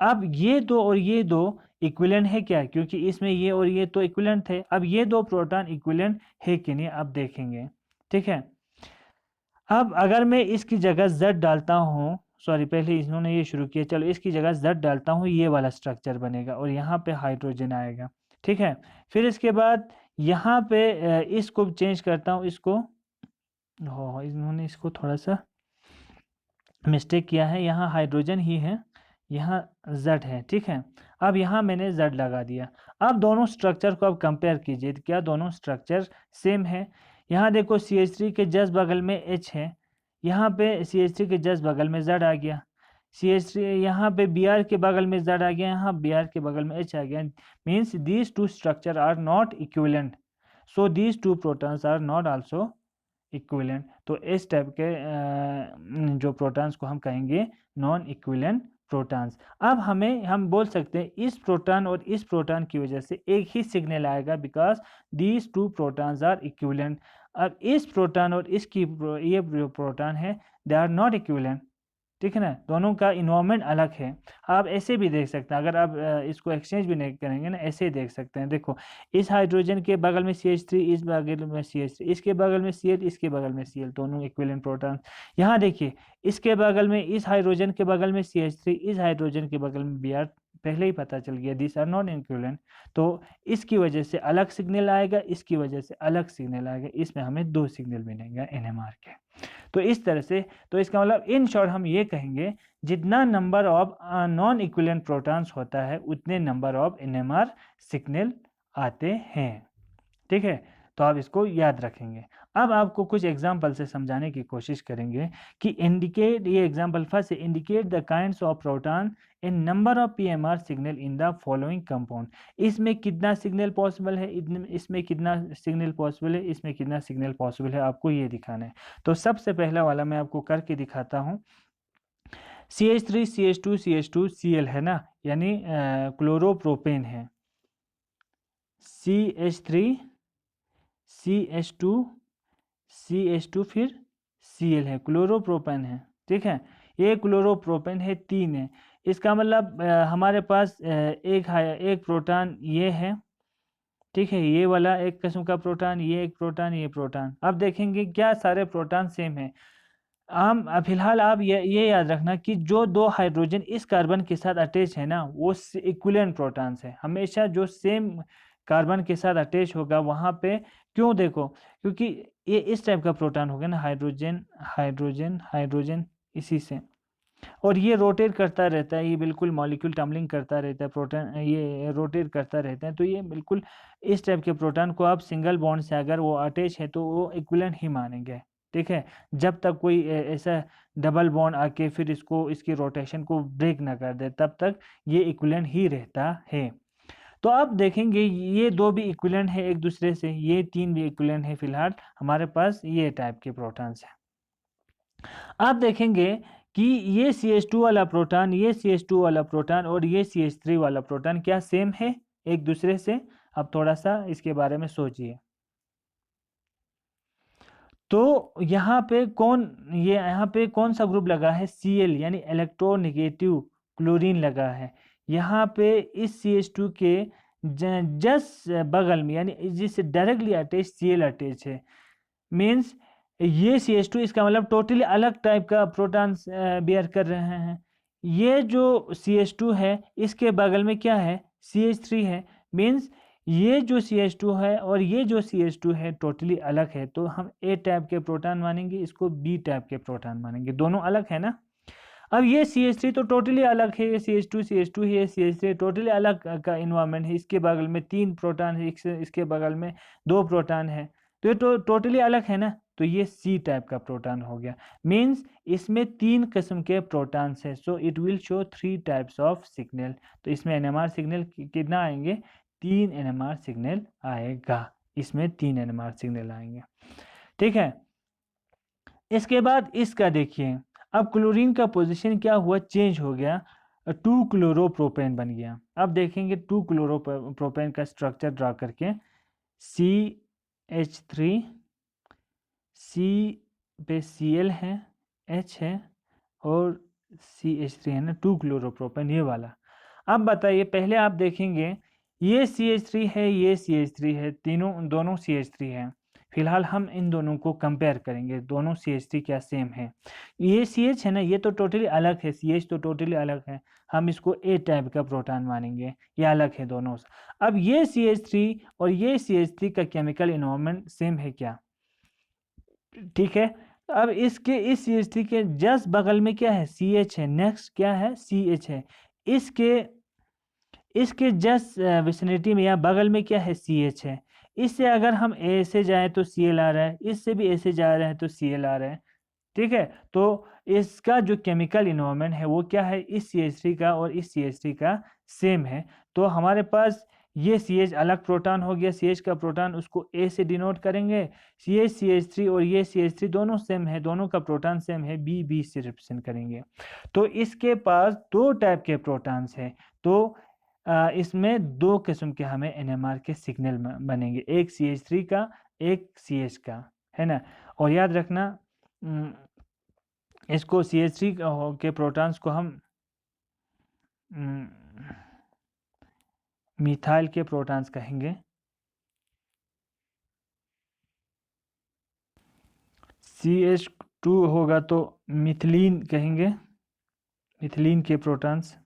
अब ये दो और ये दो इक्विवेलेंट है क्या, क्योंकि इसमें ये और ये तो इक्विवेलेंट थे। अब ये दो प्रोटॉन इक्विवेलेंट है कि नहीं अब देखेंगे। ठीक है, अब अगर मैं इसकी जगह Z डालता हूँ, सॉरी पहले इन्होंने ये शुरू किया, चलो इसकी जगह Z डालता हूँ, ये वाला स्ट्रक्चर बनेगा और यहाँ पे हाइड्रोजन आएगा। ठीक है, फिर इसके बाद यहाँ पे इसको चेंज करता हूँ, इसको हो इन्होंने इसको थोड़ा सा मिस्टेक किया है, यहाँ हाइड्रोजन ही है, यहाँ Z है। ठीक है, अब यहाँ मैंने Z लगा दिया। अब दोनों स्ट्रक्चर को अब कंपेयर कीजिए, क्या दोनों स्ट्रक्चर सेम है। यहाँ देखो CH3 के जस्ट बगल में H है, यहाँ पे CH3 के जस्ट बगल में Z आ गया, CH3 यहाँ पे Br के बगल में Z आ गया, यहाँ Br के बगल में H आ गया, means these two structure are not equivalent, so these two protons are not also equivalent. तो इस टाइप के जो प्रोटॉन्स को हम कहेंगे नॉन इक्विवेलेंट प्रोटॉन्स। अब हम बोल सकते हैं इस प्रोटॉन और इस प्रोटॉन की वजह से एक ही सिग्नल आएगा, because these two protons are equivalent. अब इस प्रोटॉन और इसकी ये जो प्रोटॉन है दे आर नॉट इक्विवेलेंट। ठीक है ना, दोनों का इन्वायरमेंट अलग है। आप ऐसे भी देख सकते हैं, अगर आप इसको एक्सचेंज भी नहीं करेंगे ना, ऐसे ही देख सकते हैं। देखो इस हाइड्रोजन के बगल में CH3, इस बगल में CH3, इसके बगल में Cl, इसके बगल में Cl, दोनों इक्विवेलेंट प्रोटॉन। यहाँ देखिए इसके बगल में, इस हाइड्रोजन के बगल में CH3, इस हाइड्रोजन के बगल में Br, पहले ही पता चल गया दिस आर नॉट इक्विवेलेंट। तो इसकी वजह से अलग सिग्नल आएगा, इसकी वजह से अलग सिग्नल आएगा, इसमें हमें दो सिग्नल मिलेंगे NMR के। तो इस तरह से, तो इसका मतलब इन शॉर्ट हम ये कहेंगे जितना number of non equivalent protons होता है उतने नंबर ऑफ NMR सिग्नल आते हैं। ठीक है, तो आप इसको याद रखेंगे। अब आपको कुछ एग्जाम्पल से समझाने की कोशिश करेंगे कि इंडिकेट, ये एग्जाम्पल फर्स्ट है, indicate the kinds of proton in number of PMR signal in the following compound. इसमें कितना सिग्नल पॉसिबल है, इसमें कितना सिग्नल पॉसिबल है, इसमें कितना सिग्नल पॉसिबल है, आपको ये दिखाना है। तो सबसे पहला वाला मैं आपको करके दिखाता हूँ। CH3 CH2 CH2 Cl है ना, यानी क्लोरोप्रोपेन है। CH3 CH2 CH2 फिर Cl है, क्लोरोप्रोपेन है। ठीक है, ये क्लोरोप्रोपेन है, 3 है। इसका मतलब हमारे पास एक प्रोटॉन ये है। ठीक है, ये वाला एक किस्म का प्रोटॉन, ये एक प्रोटॉन, ये प्रोटॉन। अब देखेंगे क्या सारे प्रोटॉन सेम है। हम फिलहाल आप ये याद रखना कि जो दो हाइड्रोजन इस कार्बन के साथ अटैच है ना, वो इक्विवेलेंट प्रोटॉन्स है। हमेशा जो सेम कार्बन के साथ अटैच होगा वहाँ पे, क्यों देखो, क्योंकि ये इस टाइप का प्रोटॉन होगा ना, हाइड्रोजन हाइड्रोजन हाइड्रोजन, इसी से, और ये रोटेट करता रहता है, ये बिल्कुल मॉलिक्यूल टम्बलिंग करता रहता है, प्रोटॉन ये रोटेट करता रहता है। तो ये बिल्कुल इस टाइप के प्रोटॉन को आप सिंगल बॉन्ड से अगर वो अटैच है तो वो इक्विवेलेंट ही मानेंगे। ठीक है, जब तक कोई ऐसा डबल बॉन्ड आके फिर इसकी रोटेशन को ब्रेक ना कर दे, तब तक ये इक्विवेलेंट ही रहता है। तो अब देखेंगे ये दो भी इक्विवेलेंट है एक दूसरे से, ये तीन भी इक्विवेलेंट है। फिलहाल हमारे पास ये टाइप के प्रोटॉन्स हैं। आप देखेंगे कि ये CH2 वाला प्रोटॉन, ये CH2 वाला प्रोटॉन और ये CH3 वाला प्रोटॉन क्या सेम है एक दूसरे से? अब थोड़ा सा इसके बारे में सोचिए। तो यहाँ पे कौन सा ग्रुप लगा है? Cl यानी इलेक्ट्रोनेगेटिव क्लोरीन लगा है। यहाँ पे इस CH2 के जस्ट बगल में यानी जिससे डायरेक्टली अटैच Cl अटैच है। मीन्स ये CH2 इसका मतलब टोटली अलग टाइप का प्रोटॉन बियर कर रहे हैं। ये जो CH2 है इसके बगल में क्या है? CH3 है। मीन्स ये जो CH2 है और ये जो CH2 है टोटली अलग है, तो हम A टाइप के प्रोटॉन मानेंगे, इसको B टाइप के प्रोटॉन मानेंगे, दोनों अलग है ना। अब ये CH3 तो टोटली अलग है, ये CH2 है, ये CH3 टोटली अलग का इन्वायरमेंट है। इसके बगल में 3 प्रोटॉन है, इसके बगल में 2 प्रोटॉन है, तो ये टोटली अलग है ना। तो ये C टाइप का प्रोटॉन हो गया। मीन्स इसमें 3 किस्म के प्रोटॉन्स हैं, so it will show 3 types of signal. तो इसमें NMR सिग्नल कितना आएंगे? 3 NMR सिग्नल आएगा, इसमें 3 NMR सिग्नल आएंगे, ठीक है। इसके बाद इसका देखिए, अब क्लोरीन का पोजीशन क्या हुआ? चेंज हो गया, 2 क्लोरोप्रोपेन बन गया। अब देखेंगे 2 क्लोरोप्रोपेन का स्ट्रक्चर ड्रा करके, CH3, C पे Cl है, H है और CH3 है ना, 2 क्लोरोप्रोपेन ये वाला। अब बताइए, पहले आप देखेंगे ये CH3 है, ये CH3 है, दोनों CH3 है। फिलहाल हम इन दोनों को कंपेयर करेंगे, दोनों CH3 क्या सेम है? ये CH है ना, ये तो टोटली अलग है, CH तो टोटली अलग है, हम इसको A टाइप का प्रोटॉन मानेंगे, ये अलग है दोनों से। अब ये CH3 और ये CH3 का केमिकल इन्वायरमेंट सेम है क्या? ठीक है। अब इस CH3 के जस्ट बगल में क्या है? CH है। नेक्स्ट क्या है? CH है। इसके जस्ट विसिनिटी में या बगल में क्या है? CH है। इससे अगर हम A से जाए तो Cl आ रहा है, इससे भी A से जा रहे हैं तो Cl आ रहा है, ठीक है। तो इसका जो केमिकल इन्वायरमेंट है वो क्या है? इस CH3 का और इस CH3 का सेम है। तो हमारे पास ये CH अलग प्रोटॉन हो गया, CH का प्रोटॉन, उसको A से डिनोट करेंगे। CH3 और ये CH3 दोनों सेम है, दोनों का प्रोटॉन सेम है, B से रिप्रेजेंट करेंगे। तो इसके पास 2 टाइप के प्रोटॉन्स हैं, तो इसमें 2 किस्म के हमें NMR के सिग्नल बनेंगे, एक CH3 का, एक CH का, है ना। और याद रखना, इसको CH3 के प्रोटॉन्स को हम मिथाइल के प्रोटॉन्स कहेंगे। CH2 होगा तो मिथिलीन कहेंगे, मिथिलीन के प्रोटॉन्स,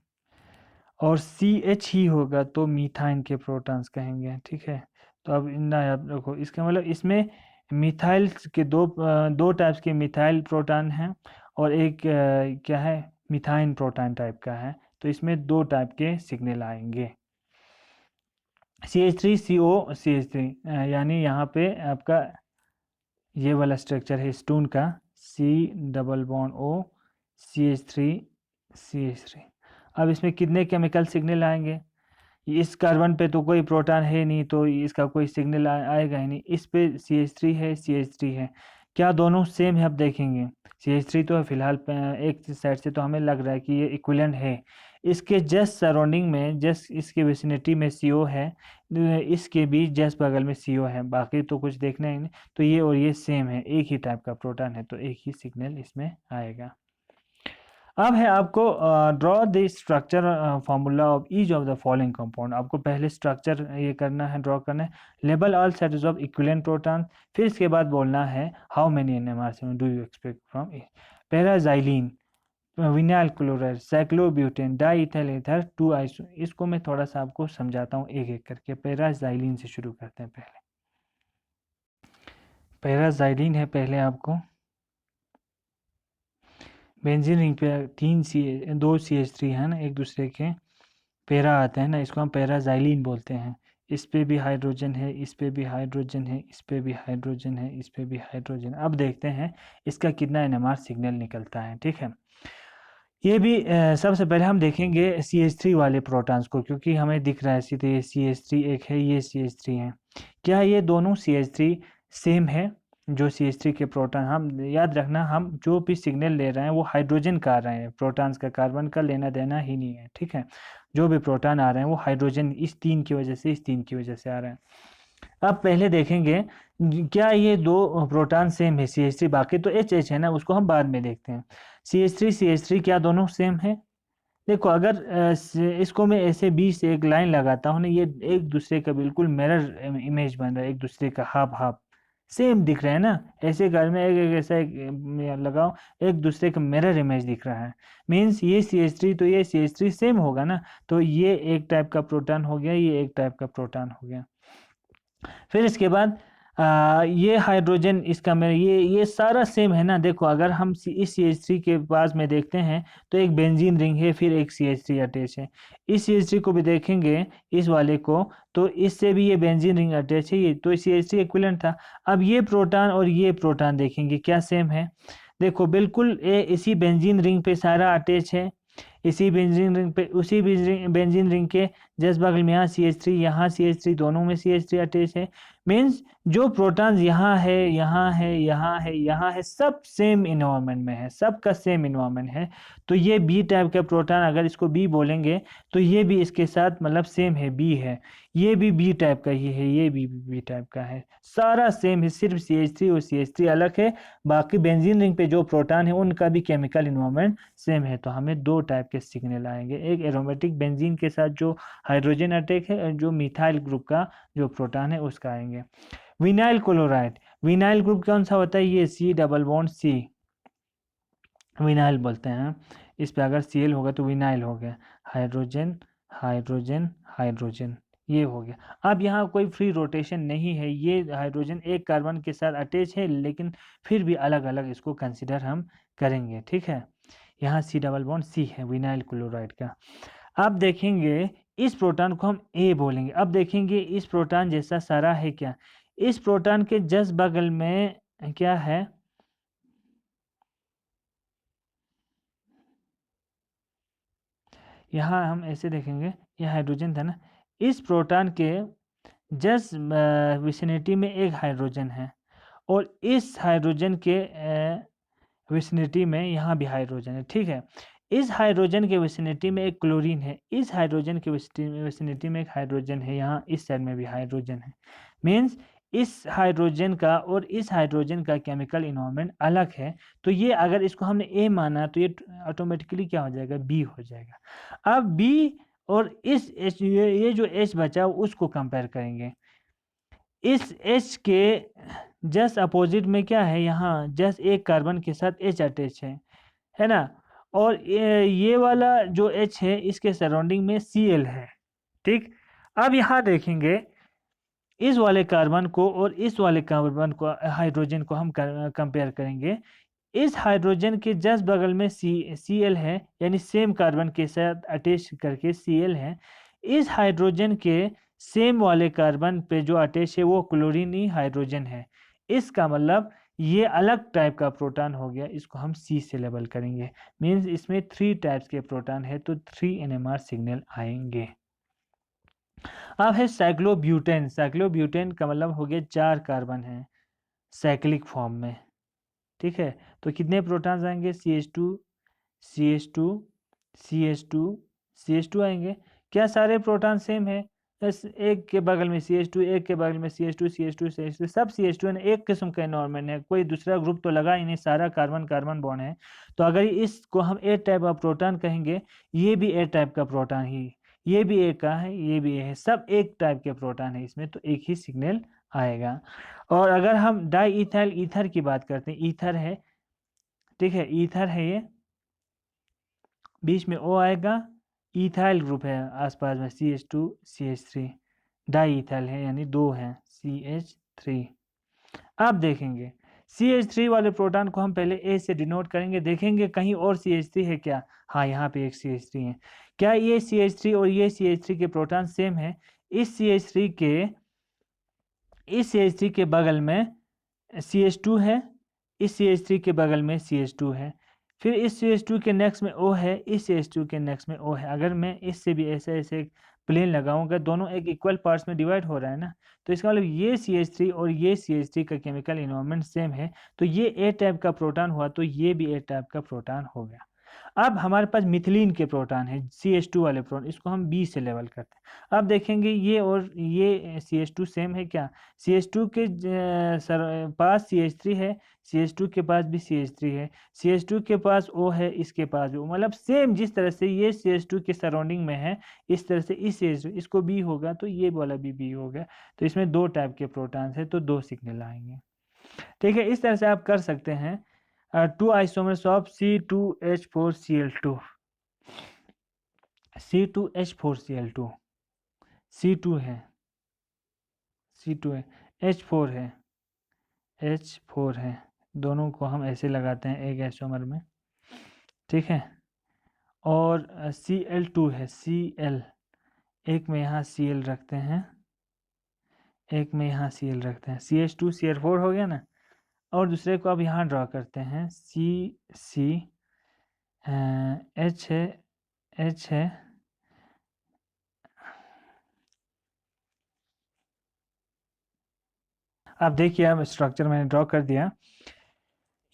और CH ही होगा तो मीथाइन के प्रोटॉन्स कहेंगे, ठीक है। तो अब इतना याद रखो, इसका मतलब इसमें मिथाइल के दो टाइप्स के मिथाइल प्रोटॉन हैं और एक क्या है? मिथाइन प्रोटॉन टाइप का है। तो इसमें 2 टाइप के सिग्नल आएंगे, CH3 CO CH3, यानी यहाँ पे आपका ये वाला स्ट्रक्चर है स्टोन का, C+O CH3 CH3। अब इसमें कितने केमिकल सिग्नल आएंगे? इस कार्बन पे तो कोई प्रोटॉन है नहीं, तो इसका कोई सिग्नल आएगा ही नहीं। इस पे CH3 है, CH3 है, क्या दोनों सेम है? अब देखेंगे, CH3 तो फिलहाल एक साइड से तो हमें लग रहा है कि ये इक्विवेलेंट है। इसके जस्ट सराउंडिंग में, जस्ट इसके विसिनिटी में CO है, इसके भी जस्ट बगल में CO है, बाकी तो कुछ देखना ही नहीं। तो ये और ये सेम है, एक ही टाइप का प्रोटॉन है, तो एक ही सिग्नल इसमें आएगा। अब है आपको draw the structure formula of each of the following compound. आपको पहले स्ट्रक्चर ये करना है, ड्रॉ करना है। Label all sets of equivalent proton, फिर इसके बाद बोलना है how many NMR do you expect from it. पैराजाइलिन, vinyl chloride, cyclobutane, di ethyl ether, 2 iso. इसको मैं थोड़ा सा आपको समझाता हूँ एक एक करके। पैराजाइलिन से शुरू करते हैं। पहले पैराजाइलिन है, पहले आपको बेंजीन रिंग पे 2 CH3 है ना, एक दूसरे के पैरा आते हैं ना, इसको हम पैराजाइलिन बोलते हैं। इस पे भी हाइड्रोजन है, इस पे भी हाइड्रोजन है, इस पे भी हाइड्रोजन है, इस पे भी हाइड्रोजन। अब देखते हैं इसका कितना NMR सिग्नल निकलता है, ठीक है। ये भी सबसे पहले हम देखेंगे CH3 वाले प्रोटॉन्स को, क्योंकि हमें दिख रहा है सीधे ये CH3 एक है, ये CH3 है। क्या ये दोनों CH3 सेम है? जो CH3 के प्रोटॉन, हम याद रखना, हम जो भी सिग्नल ले रहे हैं वो हाइड्रोजन का आ रहे हैं, प्रोटॉन्स का कार्बन का लेना देना ही नहीं है, ठीक है। जो भी प्रोटॉन आ रहे हैं वो हाइड्रोजन, इस तीन की वजह से, इस तीन की वजह से आ रहे हैं। अब पहले देखेंगे क्या ये दो प्रोटॉन सेम है CH3, बाकी तो H है ना, उसको हम बाद में देखते हैं। CH3 क्या दोनों सेम है? देखो अगर इसको मैं ऐसे बीच से एक लाइन लगाता हूँ ना, ये एक दूसरे का बिल्कुल मिरर इमेज बन रहा है, एक दूसरे का हाफ हाफ सेम दिख रहा है ना। ऐसे घर में एक एक ऐसा एक लगाओ, एक दूसरे का मिरर इमेज दिख रहा है, मीन्स ये CH3 तो ये CH3 सेम होगा ना। तो ये एक टाइप का प्रोटॉन हो गया, ये एक टाइप का प्रोटॉन हो गया। फिर इसके बाद ये हाइड्रोजन इसका मेरा ये सारा सेम है ना। देखो अगर हम इस CH3 के पास में देखते हैं तो एक बेंजीन रिंग है, फिर एक CH3 अटैच है। इस CH3 को भी देखेंगे, इस वाले को, तो इससे भी ये बेंजीन रिंग अटैच है, ये तो CH3 इक्विवेलेंट था। अब ये प्रोटॉन और ये प्रोटॉन देखेंगे क्या सेम है। देखो बिल्कुल इसी बेंजीन रिंग पे सारा अटैच है, इसी बेंजीन रिंग पे, उसी बेंजीन रिंग के जस्ट बगल में यहाँ CH3, यहाँ CH3, दोनों में CH3 अटैच है। मीन्स जो प्रोटॉन्स यहाँ है, यहाँ है, यहाँ है, यहाँ है, सब सेम इन्वायरमेंट में है, सबका सेम इन्वायरमेंट है। तो ये बी टाइप का प्रोटॉन, अगर इसको बी बोलेंगे तो ये भी इसके साथ मतलब सेम है, बी है। ये भी बी टाइप का ही है, ये भी बी टाइप का है, सारा सेम है, सिर्फ CH3 और CH3 अलग है। बाकी बेंजीन रिंग पे जो प्रोटॉन है उनका भी केमिकल इन्वायरमेंट सेम है। तो हमें दो टाइप के सिग्नल आएंगे, एक एरोमेटिक बेंजीन के साथ जो हाइड्रोजन अटैक है, और जो मिथाइल ग्रुप का जो प्रोटॉन है उसका आएंगे। विनाइल क्लोराइड, विनाइल ग्रुप कौन सा होता है? ये C double bond C vinyl बोलते हैं। इस पे अगर Cl होगा तो विनाइल हो गया, हाइड्रोजन हाइड्रोजन हाइड्रोजन, ये हो गया। अब यहाँ कोई फ्री रोटेशन नहीं है, ये हाइड्रोजन एक कार्बन के साथ अटैच है, लेकिन फिर भी अलग अलग इसको कंसिडर हम करेंगे, ठीक है। यहाँ C डबल बॉन्ड C है विनाइल क्लोराइड का। अब देखेंगे इस प्रोटॉन को हम A बोलेंगे। अब देखेंगे इस प्रोटॉन जैसा सारा है क्या, इस प्रोटॉन के जस्ट बगल में क्या है, यहाँ हम ऐसे देखेंगे, ये हाइड्रोजन था ना, इस प्रोटॉन के जस्ट विसिनिटी में एक हाइड्रोजन है, और इस हाइड्रोजन के विसिनिटी में यहाँ भी हाइड्रोजन है, ठीक है। इस हाइड्रोजन के विसिनिटी में एक क्लोरीन है, इस हाइड्रोजन के विसिनिटी में एक हाइड्रोजन है, यहाँ इस साइड में भी हाइड्रोजन है। मीन्स इस हाइड्रोजन का और इस हाइड्रोजन का केमिकल इन्वायरमेंट अलग है। तो ये अगर इसको हमने ए माना तो ये ऑटोमेटिकली क्या हो जाएगा, बी हो जाएगा। अब बी और इस एच, ये जो एच बचा उसको कंपेयर करेंगे। इस एच के जस्ट अपोजिट में क्या है, यहाँ जस्ट एक कार्बन के साथ एच अटैच है ना। और ये वाला जो एच है इसके सराउंडिंग में Cl है, ठीक। अब यहाँ देखेंगे इस वाले कार्बन को और इस वाले कार्बन को, हाइड्रोजन को हम कंपेयर करेंगे। इस हाइड्रोजन के जस्ट बगल में Cl है, यानी सेम कार्बन के साथ अटैच करके Cl है। इस हाइड्रोजन के सेम वाले कार्बन पे जो अटैच है वो क्लोरीन ही हाइड्रोजन है। इसका मतलब ये अलग टाइप का प्रोटॉन हो गया, इसको हम C से लेबल करेंगे। मीन्स इसमें 3 टाइप्स के प्रोटॉन है, तो 3 NMR सिग्नल आएंगे। अब है साइक्लोब्यूटेन। साइक्लोब्यूटेन का मतलब हो गया 4 कार्बन है साइक्लिक फॉर्म में, ठीक है। तो कितने प्रोटॉन्स आएंगे, CH2 CH2 CH2 CH2 आएंगे। क्या सारे प्रोटॉन सेम है? बस एक के बगल में CH2, एक के बगल में CH2 CH2 CH2, सब CH2 है, एक किस्म का एनवायरनमेंट है, कोई दूसरा ग्रुप तो लगा ही नहीं, सारा कार्बन कार्बन बॉन्ड है। तो अगर इसको हम ए टाइप का प्रोटॉन कहेंगे, ये भी ए टाइप का प्रोटॉन ही, ये भी एक का है, ये भी है, सब एक टाइप के प्रोटॉन है इसमें, तो एक ही सिग्नल आएगा। और अगर हम डाई इथाइल ईथर की बात करते हैं, ईथर है, ठीक है, ईथर है, ये बीच में O आएगा, इथाइल ग्रुप है आसपास में CH2 CH3, डाई इथाइल है यानी दो हैं CH3। अब देखेंगे CH3 वाले प्रोटॉन को हम पहले A से डिनोट करेंगे, देखेंगे कहीं और CH3 है क्या। हाँ, यहाँ पे एक CH3 है। क्या ये CH3 और ये CH3 के प्रोटॉन सेम है? इस CH3 के बगल में CH2 है, इस CH3 के बगल में CH2 है, फिर इस CH2 के नेक्स्ट में O है, इस CH2 के नेक्स्ट में O है। अगर मैं इससे भी ऐसे ऐसे प्लेन लगाऊंगा, दोनों एक इक्वल पार्ट्स में डिवाइड हो रहा है ना, तो इसका मतलब ये CH3 और ये CH3 का केमिकल इन्वायरमेंट सेम है, तो ये ए टाइप का प्रोटॉन हुआ, तो ये भी ए टाइप का प्रोटॉन हो गया। अब हमारे पास मिथिलीन के प्रोटॉन है, CH2 वाले प्रोटॉन, इसको हम B से लेवल करते हैं। अब देखेंगे ये और ये CH2 सेम है क्या? CH2 के पास CH3 है, CH2 के पास भी CH3 है, CH2 के पास O है, इसके पास भी O, मतलब सेम जिस तरह से ये CH2 के सराउंडिंग में है, इस तरह से इस CH2 इसको B होगा, तो ये वाला भी B हो गया। तो इसमें दो टाइप के प्रोटॉन्स है, तो दो सिग्नल आएंगे। ठीक है, इस तरह से आप कर सकते हैं। 2 isomers of C2H4Cl2, C2H4Cl2, C2 है, C2 है, H4 है, H4 है, दोनों को हम ऐसे लगाते हैं एक आइसोमर में। ठीक है, और Cl2 है, Cl, एक में यहाँ Cl रखते हैं, एक में यहाँ Cl रखते हैं, CH2 CH4 हो गया ना। और दूसरे को अब यहाँ ड्रॉ करते हैं, C H है, H है, अब देखिए अब स्ट्रक्चर मैंने ड्रॉ कर दिया।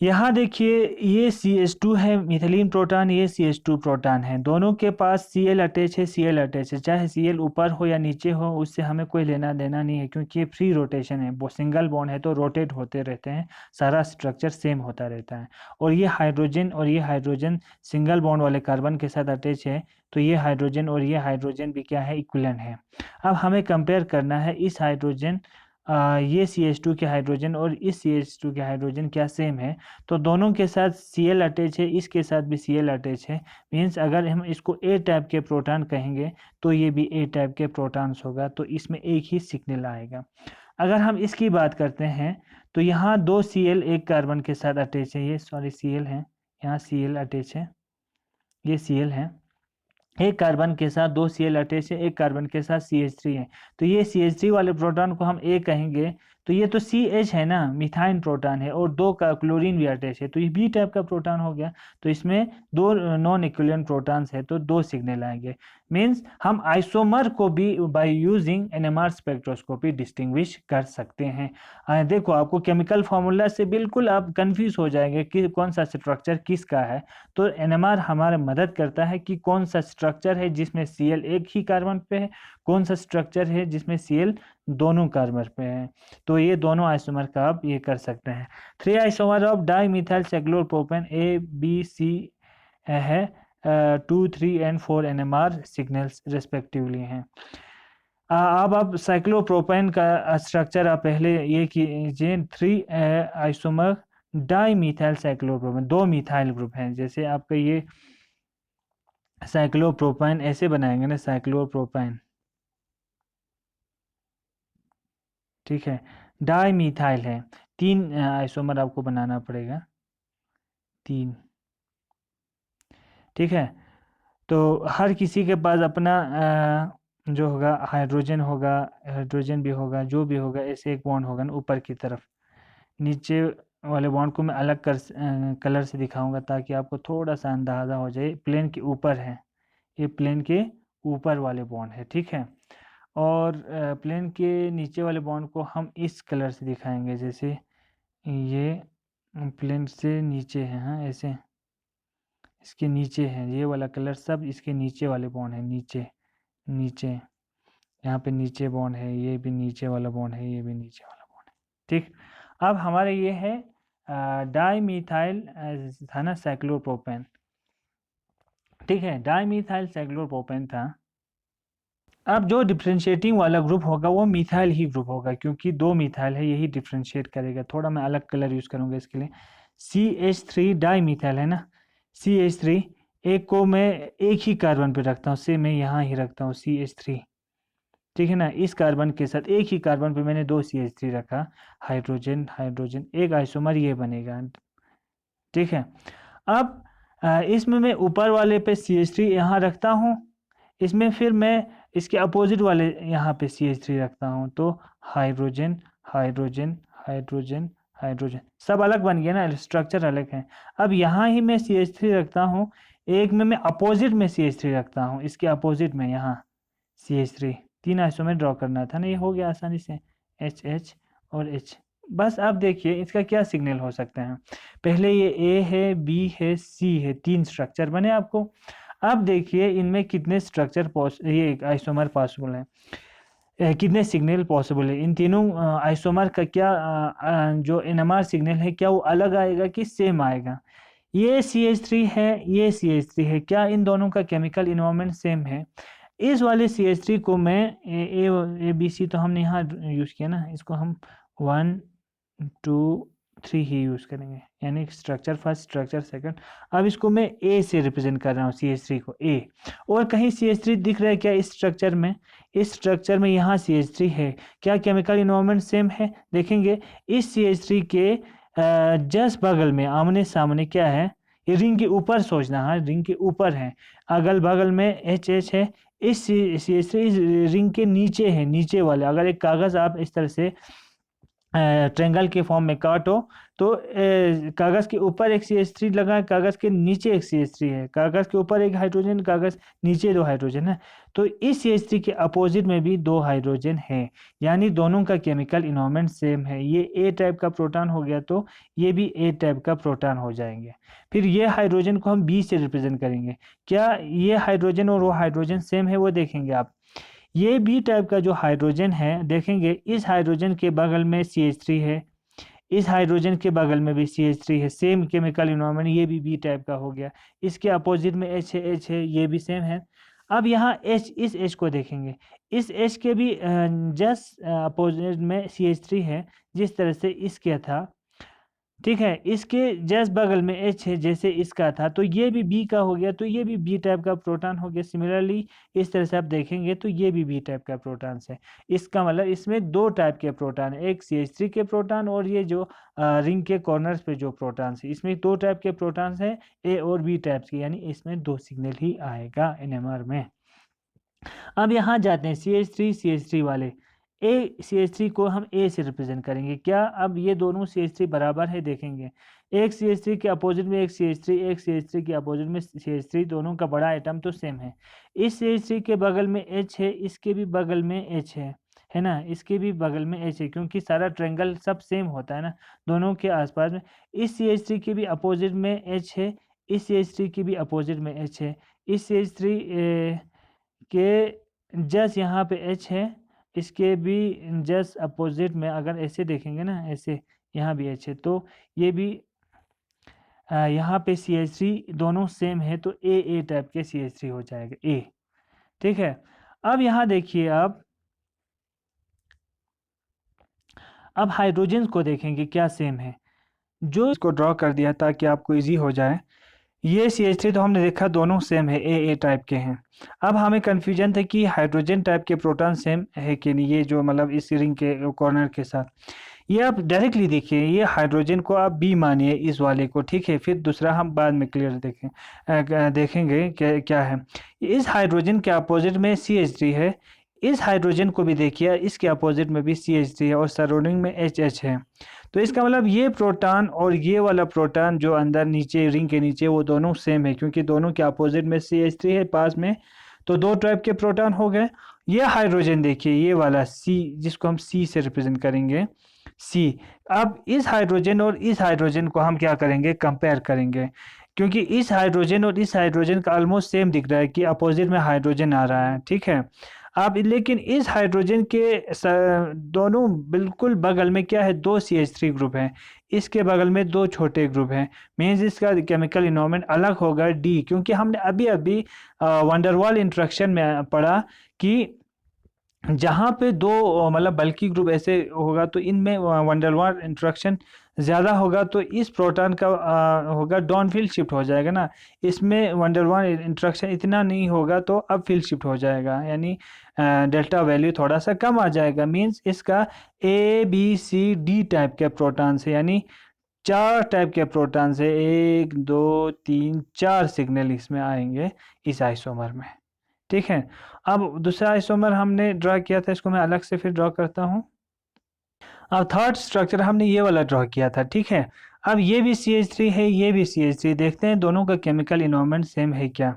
यहाँ देखिए ये CH2 है मिथिलीन प्रोटॉन, ये CH2 प्रोटॉन है, दोनों के पास Cl अटैच है, Cl अटैच है, चाहे Cl ऊपर हो या नीचे हो, उससे हमें कोई लेना देना नहीं है, क्योंकि ये फ्री रोटेशन है, वो सिंगल बॉन्ड है तो रोटेट होते रहते हैं, सारा स्ट्रक्चर सेम होता रहता है। और ये हाइड्रोजन सिंगल बॉन्ड वाले कार्बन के साथ अटैच है, तो ये हाइड्रोजन और ये हाइड्रोजन भी क्या है, इक्विवेलेंट है। अब हमें कंपेयर करना है इस हाइड्रोजन ये CH2 के हाइड्रोजन और इस CH2 के हाइड्रोजन क्या सेम है, तो दोनों के साथ Cl अटैच है, इसके साथ भी Cl अटैच है, मीन्स अगर हम इसको ए टाइप के प्रोटॉन कहेंगे तो ये भी ए टाइप के प्रोटॉन्स होगा, तो इसमें एक ही सिग्नल आएगा। अगर हम इसकी बात करते हैं तो यहाँ दो Cl एक कार्बन के साथ अटैच है, ये सॉरी Cl है, यहाँ Cl अटैच है, ये Cl है, एक कार्बन के साथ दो Cl अटैच है, एक कार्बन के साथ CH3 है, तो ये CH3 वाले प्रोटॉन को हम A कहेंगे, तो ये तो CH है ना, मिथाइन प्रोटॉन है, और दो का क्लोरीन भी अटैच है, तो ये B टाइप का प्रोटॉन हो गया, तो इसमें दो नॉन इक्विवेलेंट प्रोटॉन्स है, तो दो सिग्नल आएंगे। मीन्स हम आइसोमर को भी by using NMR spectroscopy distinguish कर सकते हैं। देखो आपको केमिकल फार्मूला से बिल्कुल आप कंफ्यूज हो जाएंगे कि कौन सा स्ट्रक्चर किसका है, तो NMR हमारे मदद करता है कि कौन सा स्ट्रक्चर है जिसमें Cl एक ही कार्बन पे है, कौन सा स्ट्रक्चर है जिसमें Cl दोनों कार्बन पे है, तो ये दोनों आइसोमर का आप ये कर सकते हैं। 3 isomer of di methyl cyclopropane A B C है, 2 3 एंड 4 NMR सिग्नल्स रेस्पेक्टिवली हैं। अब साइक्लोप्रोपेन का स्ट्रक्चर आप पहले ये कीजिए, 3 आइसोमर डाई मिथाइल साइक्लोप्रोपेन, दो मिथाइल ग्रुप हैं, जैसे आपका ये साइक्लोप्रोपेन ऐसे बनाएंगे ना, साइक्लोप्रोपेन, ठीक है, डाई मिथाइल है, तीन आइसोमर आपको बनाना पड़ेगा, तीन। ठीक है, तो हर किसी के पास अपना जो होगा हाइड्रोजन भी होगा, जो भी होगा, ऐसे एक बॉन्ड होगा ना ऊपर की तरफ। नीचे वाले बॉन्ड को मैं अलग कलर से दिखाऊंगा ताकि आपको थोड़ा सा अंदाज़ा हो जाए, प्लेन के ऊपर है, ये प्लेन के ऊपर वाले बॉन्ड है, ठीक है। और प्लेन के नीचे वाले बॉन्ड को हम इस कलर से दिखाएंगे, जैसे ये प्लेन से नीचे है, हाँ ऐसे, इसके नीचे है ये वाला कलर, सब इसके नीचे वाले बॉन्ड है, नीचे नीचे, यहाँ पे नीचे बॉन्ड है, ये भी नीचे वाला बॉन्ड है, ये भी नीचे वाला बॉन्ड है। ठीक, अब हमारे ये है डाई मिथाइल था ना साइक्लोप्रोपेन, ठीक है, डाई मिथाइल साइक्लोप्रोपेन था। अब जो डिफ्रेंशिएटिंग वाला ग्रुप होगा वो मिथाइल ही ग्रुप होगा, क्योंकि दो मिथाइल है, यही डिफ्रेंशिएट करेगा। थोड़ा मैं अलग कलर यूज़ करूँगा इसके लिए, CH3 डाई मिथाइल है ना, CH3 एक को मैं एक ही कार्बन पे रखता हूँ, से मैं यहाँ ही रखता हूँ CH3, ठीक है ना, इस कार्बन के साथ एक ही कार्बन पे मैंने दो CH3 रखा, हाइड्रोजन हाइड्रोजन, एक आइसोमर ये बनेगा, ठीक है। अब इसमें मैं ऊपर वाले पे CH3 यहाँ रखता हूँ, इसमें फिर मैं इसके अपोजिट वाले यहाँ पे CH3 रखता हूँ, तो हाइड्रोजन हाइड्रोजन हाइड्रोजन हाइड्रोजन, सब अलग बन गया ना, स्ट्रक्चर अलग है। अब यहाँ ही मैं CH3 रखता हूँ, एक में मैं अपोजिट में CH3 रखता हूँ, इसके अपोजिट में यहाँ CH3, 3 आइसोमर ड्रॉ करना था ना, ये हो गया आसानी से, H और H। बस अब देखिए इसका क्या सिग्नल हो सकते हैं। पहले ये A है, B है, C है, 3 स्ट्रक्चर बने आपको। अब देखिए इनमें कितने स्ट्रक्चर ये आइसोमर पॉसिबल है, कितने सिग्नल पॉसिबल है। इन तीनों आइसोमर का क्या जो NMR सिग्नल है, क्या वो अलग आएगा कि सेम आएगा। ये CH3 है, ये CH3 है, क्या इन दोनों का केमिकल इन्वायरमेंट सेम है। इस वाले CH3 को मैं ए बी सी तो हमने यहाँ यूज़ किया ना, इसको हम 1 2 3 ही यूज़ करेंगे, यानी स्ट्रक्चर फर्स्ट, स्ट्रक्चर सेकंड। अब इसको मैं ए से रिप्रेजेंट कर रहा हूँ, CH3 को ए। और कहीं CH3 दिख रहा है क्या इस स्ट्रक्चर में, इस स्ट्रक्चर में यहाँ CH3 है, क्या केमिकल इन्वायरमेंट सेम है। देखेंगे इस CH3 के जस्ट बगल में आमने सामने क्या है, ये रिंग के ऊपर सोचना, हाँ रिंग के ऊपर है, अगल बगल में HH है। इस CH3 इस रिंग के नीचे है, नीचे वाले। अगर एक कागज़ आप इस तरह से ट्रेंगल के फॉर्म में काटो तो कागज़ के ऊपर एक CH3 लगा है, कागज़ के नीचे एक CH3 है, कागज़ के ऊपर एक हाइड्रोजन, कागज़ नीचे 2 हाइड्रोजन है। तो इस CH3 के अपोजिट में भी 2 हाइड्रोजन है, यानी दोनों का केमिकल इन्वायरमेंट सेम है। ये ए टाइप का प्रोटॉन हो गया तो ये भी ए टाइप का प्रोटॉन हो जाएंगे। फिर ये हाइड्रोजन को हम बी से रिप्रेजेंट करेंगे, क्या ये हाइड्रोजन और वो हाइड्रोजन सेम है, वो देखेंगे आप। ये बी टाइप का जो हाइड्रोजन है, देखेंगे इस हाइड्रोजन के बगल में CH3 है, इस हाइड्रोजन के बगल में भी CH3 है, सेम केमिकल इन्वायरमेंट, ये भी बी टाइप का हो गया। इसके अपोजिट में H है, ये भी सेम है। अब यहाँ H, इस H को देखेंगे, इस H के भी जस्ट अपोजिट में CH3 है, जिस तरह से इसके था, ठीक है। इसके जस्ट बगल में H है, जैसे इसका था, तो ये भी B का हो गया, तो ये भी B टाइप का प्रोटॉन हो गया। सिमिलरली इस तरह से आप देखेंगे तो ये भी B टाइप का प्रोटॉन है। इसका मतलब इसमें 2 टाइप के प्रोटॉन, एक CH3 के प्रोटॉन और ये जो रिंग के कॉर्नर्स पे जो प्रोटॉन है, इसमें 2 टाइप के प्रोटॉन है, A और B टाइप्स के, यानी इसमें 2 सिग्नल ही आएगा NMR में। अब यहाँ जाते हैं CH3 वाले, CH3 को हम A से रिप्रेजेंट करेंगे, क्या अब ये दोनों CH3 बराबर है, देखेंगे एक CH3 के अपोजिट में एक CH3, एक CH3 के अपोजिट में CH3, दोनों का बड़ा आइटम तो सेम है। इस CH3 के बगल में H है, इसके भी बगल में H है ना, इसके भी बगल में H है, क्योंकि सारा ट्रायंगल सब सेम होता है ना दोनों के आसपास में। इस CH3 के भी अपोजिट में H है, इस CH3 के भी अपोजिट में H है, इस CH3 के जस्ट यहाँ पे H है, इसके भी जस्ट अपोजिट में अगर ऐसे देखेंगे ना, ऐसे यहाँ भी H है, तो ये भी यहाँ पे CH3 दोनों सेम है, तो A टाइप के CH3 हो जाएगा A, ठीक है। अब यहाँ देखिए आप, अब हाइड्रोजन को देखेंगे क्या सेम है, जो इसको ड्रॉ कर दिया ताकि आपको इजी हो जाए। ये CH3 तो हमने देखा दोनों सेम है, A टाइप के हैं। अब हमें कन्फ्यूजन था कि हाइड्रोजन टाइप के प्रोटॉन सेम है कि नहीं, ये जो मतलब इस रिंग के कॉर्नर के साथ। ये आप डायरेक्टली देखिए, ये हाइड्रोजन को आप B मानिए इस वाले को, ठीक है। फिर दूसरा हम बाद में क्लियर देखेंगे क्या क्या है। इस हाइड्रोजन के अपोजिट में CH3 है, इस हाइड्रोजन को भी देखिए, इसके अपोजिट में भी CH3 है और सराउंडिंग में HH है। तो इसका मतलब ये प्रोटॉन और ये वाला प्रोटॉन जो अंदर नीचे रिंग के नीचे, वो दोनों सेम है, क्योंकि दोनों के अपोजिट में CH3 है पास में, तो 2 टाइप के प्रोटॉन हो गए। ये हाइड्रोजन देखिए, ये वाला C, जिसको हम C से रिप्रेजेंट करेंगे, C। अब इस हाइड्रोजन और इस हाइड्रोजन को हम क्या करेंगे, कंपेयर करेंगे, क्योंकि इस हाइड्रोजन और इस हाइड्रोजन का ऑलमोस्ट सेम दिख रहा है कि अपोजिट में हाइड्रोजन आ रहा है, ठीक है। अब लेकिन इस हाइड्रोजन के दोनों बिल्कुल बगल में क्या है, 2 CH3 ग्रुप हैं, इसके बगल में 2 छोटे ग्रुप हैं, मीन्स इसका केमिकल इन्वायरमेंट अलग होगा D, क्योंकि हमने अभी अभी वंडरवाल इंट्रैक्शन में पढ़ा कि जहाँ पे 2 मतलब बल्कि ग्रुप ऐसे होगा तो इनमें वंडरवाल इंट्रैक्शन ज़्यादा होगा, तो इस प्रोटॉन का होगा डाउन फील्ड शिफ्ट हो जाएगा ना, इसमें वंडरवाल इंट्रैक्शन इतना नहीं होगा तो अब फील्ड शिफ्ट हो जाएगा, यानी डेल्टा वैल्यू थोड़ा सा कम आ जाएगा। मीन्स इसका ABCD टाइप के प्रोटॉन से, यानी 4 टाइप के प्रोटॉन से, 1 2 3 4 सिग्नल इसमें आएंगे इस आइसोमर में, ठीक है। अब दूसरा आइसोमर हमने ड्रा किया था, इसको मैं अलग से फिर ड्रॉ करता हूँ। अब थर्ड स्ट्रक्चर हमने ये वाला ड्रॉ किया था, ठीक है। अब ये भी CH3 है, ये भी CH3, देखते हैं दोनों का केमिकल इन्वायरमेंट सेम है क्या।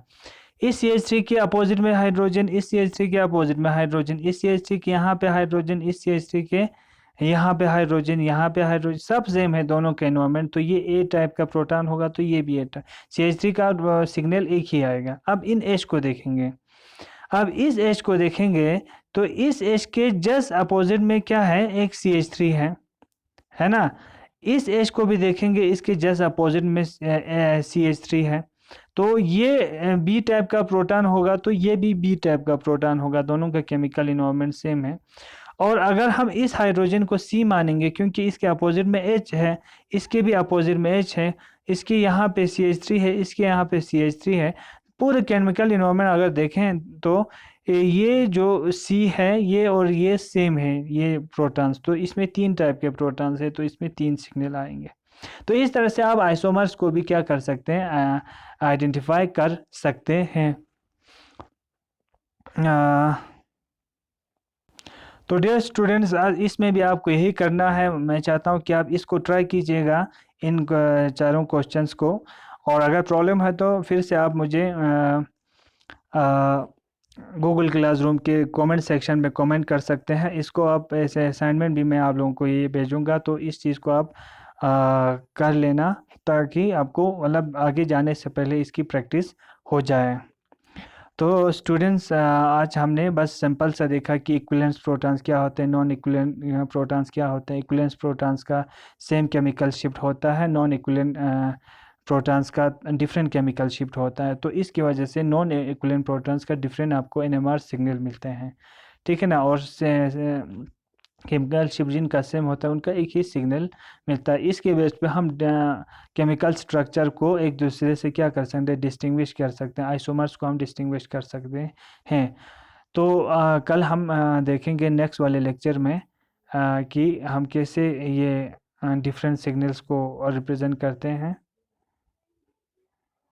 इस CH3 के अपोजिट में हाइड्रोजन, इस CH3 के अपोजिट में हाइड्रोजन, इस CH3 के यहाँ पे हाइड्रोजन, इस CH3 के यहाँ पे हाइड्रोजन, यहाँ पे हाइड्रोजन, सब सेम है दोनों का एनवायरनमेंट। तो ये ए टाइप का प्रोटॉन होगा, तो ये भी ए टाइप, CH3 का सिग्नल एक ही आएगा। अब इन H को देखेंगे, अब इस H को देखेंगे तो इस H के जस्ट अपोजिट में क्या है, एक CH3 है ना। इस H को भी देखेंगे, इसके जस्ट अपोजिट में CH3 है। तो ये बी टाइप का प्रोटॉन होगा, तो ये भी बी टाइप का प्रोटॉन होगा, दोनों का केमिकल इन्वायरमेंट सेम है। और अगर हम इस हाइड्रोजन को सी मानेंगे, क्योंकि इसके अपोजिट में H है, इसके भी अपोजिट में H है, इसके यहाँ पे CH3 है, इसके यहाँ पे CH3 है, पूरे केमिकल इन्वायरमेंट अगर देखें तो ये जो C है ये और ये सेम है, ये प्रोटॉन्स। तो इसमें 3 टाइप के प्रोटॉन्स है, तो इसमें 3 सिग्नल आएंगे। तो इस तरह से आप आइसोमर्स को भी क्या कर सकते हैं, आइडेंटिफाई कर सकते हैं। तो डियर स्टूडेंट्स, आज इसमें भी आपको यही करना है। मैं चाहता हूँ कि आप इसको ट्राई कीजिएगा, इन चारों क्वेश्चंस को। और अगर प्रॉब्लम है तो फिर से आप मुझे गूगल क्लासरूम के कमेंट सेक्शन में कमेंट कर सकते हैं। इसको आप ऐसे असाइनमेंट भी मैं आप लोगों को ये भेजूंगा, तो इस चीज़ को आप कर लेना, ताकि आपको मतलब आगे जाने से पहले इसकी प्रैक्टिस हो जाए। तो स्टूडेंट्स, आज हमने बस सिंपल सा देखा कि इक्विवेलेंस प्रोटॉन्स क्या होते हैं, नॉन इक्विवेलेंट प्रोटॉन्स क्या होते हैं। इक्विवेलेंस प्रोटॉन्स का सेम केमिकल शिफ्ट होता है, नॉन इक्विवेलेंट प्रोटॉन्स का डिफरेंट केमिकल शिफ्ट होता है। तो इसकी वजह से नॉन इक्विवेलेंट प्रोटॉन्स का डिफरेंट आपको NMR सिग्नल मिलते हैं, ठीक है ना। और केमिकल शिफ्ट जिनका सेम होता है उनका एक ही सिग्नल मिलता है। इसके बेस पे हम केमिकल स्ट्रक्चर को एक दूसरे से क्या कर सकते हैं, डिस्टिंग्विश कर सकते हैं। आइसोमर्स को हम डिस्टिंग्विश कर सकते हैं। तो कल हम देखेंगे नेक्स्ट वाले लेक्चर में कि हम कैसे ये डिफरेंट सिग्नल्स को रिप्रेजेंट करते हैं।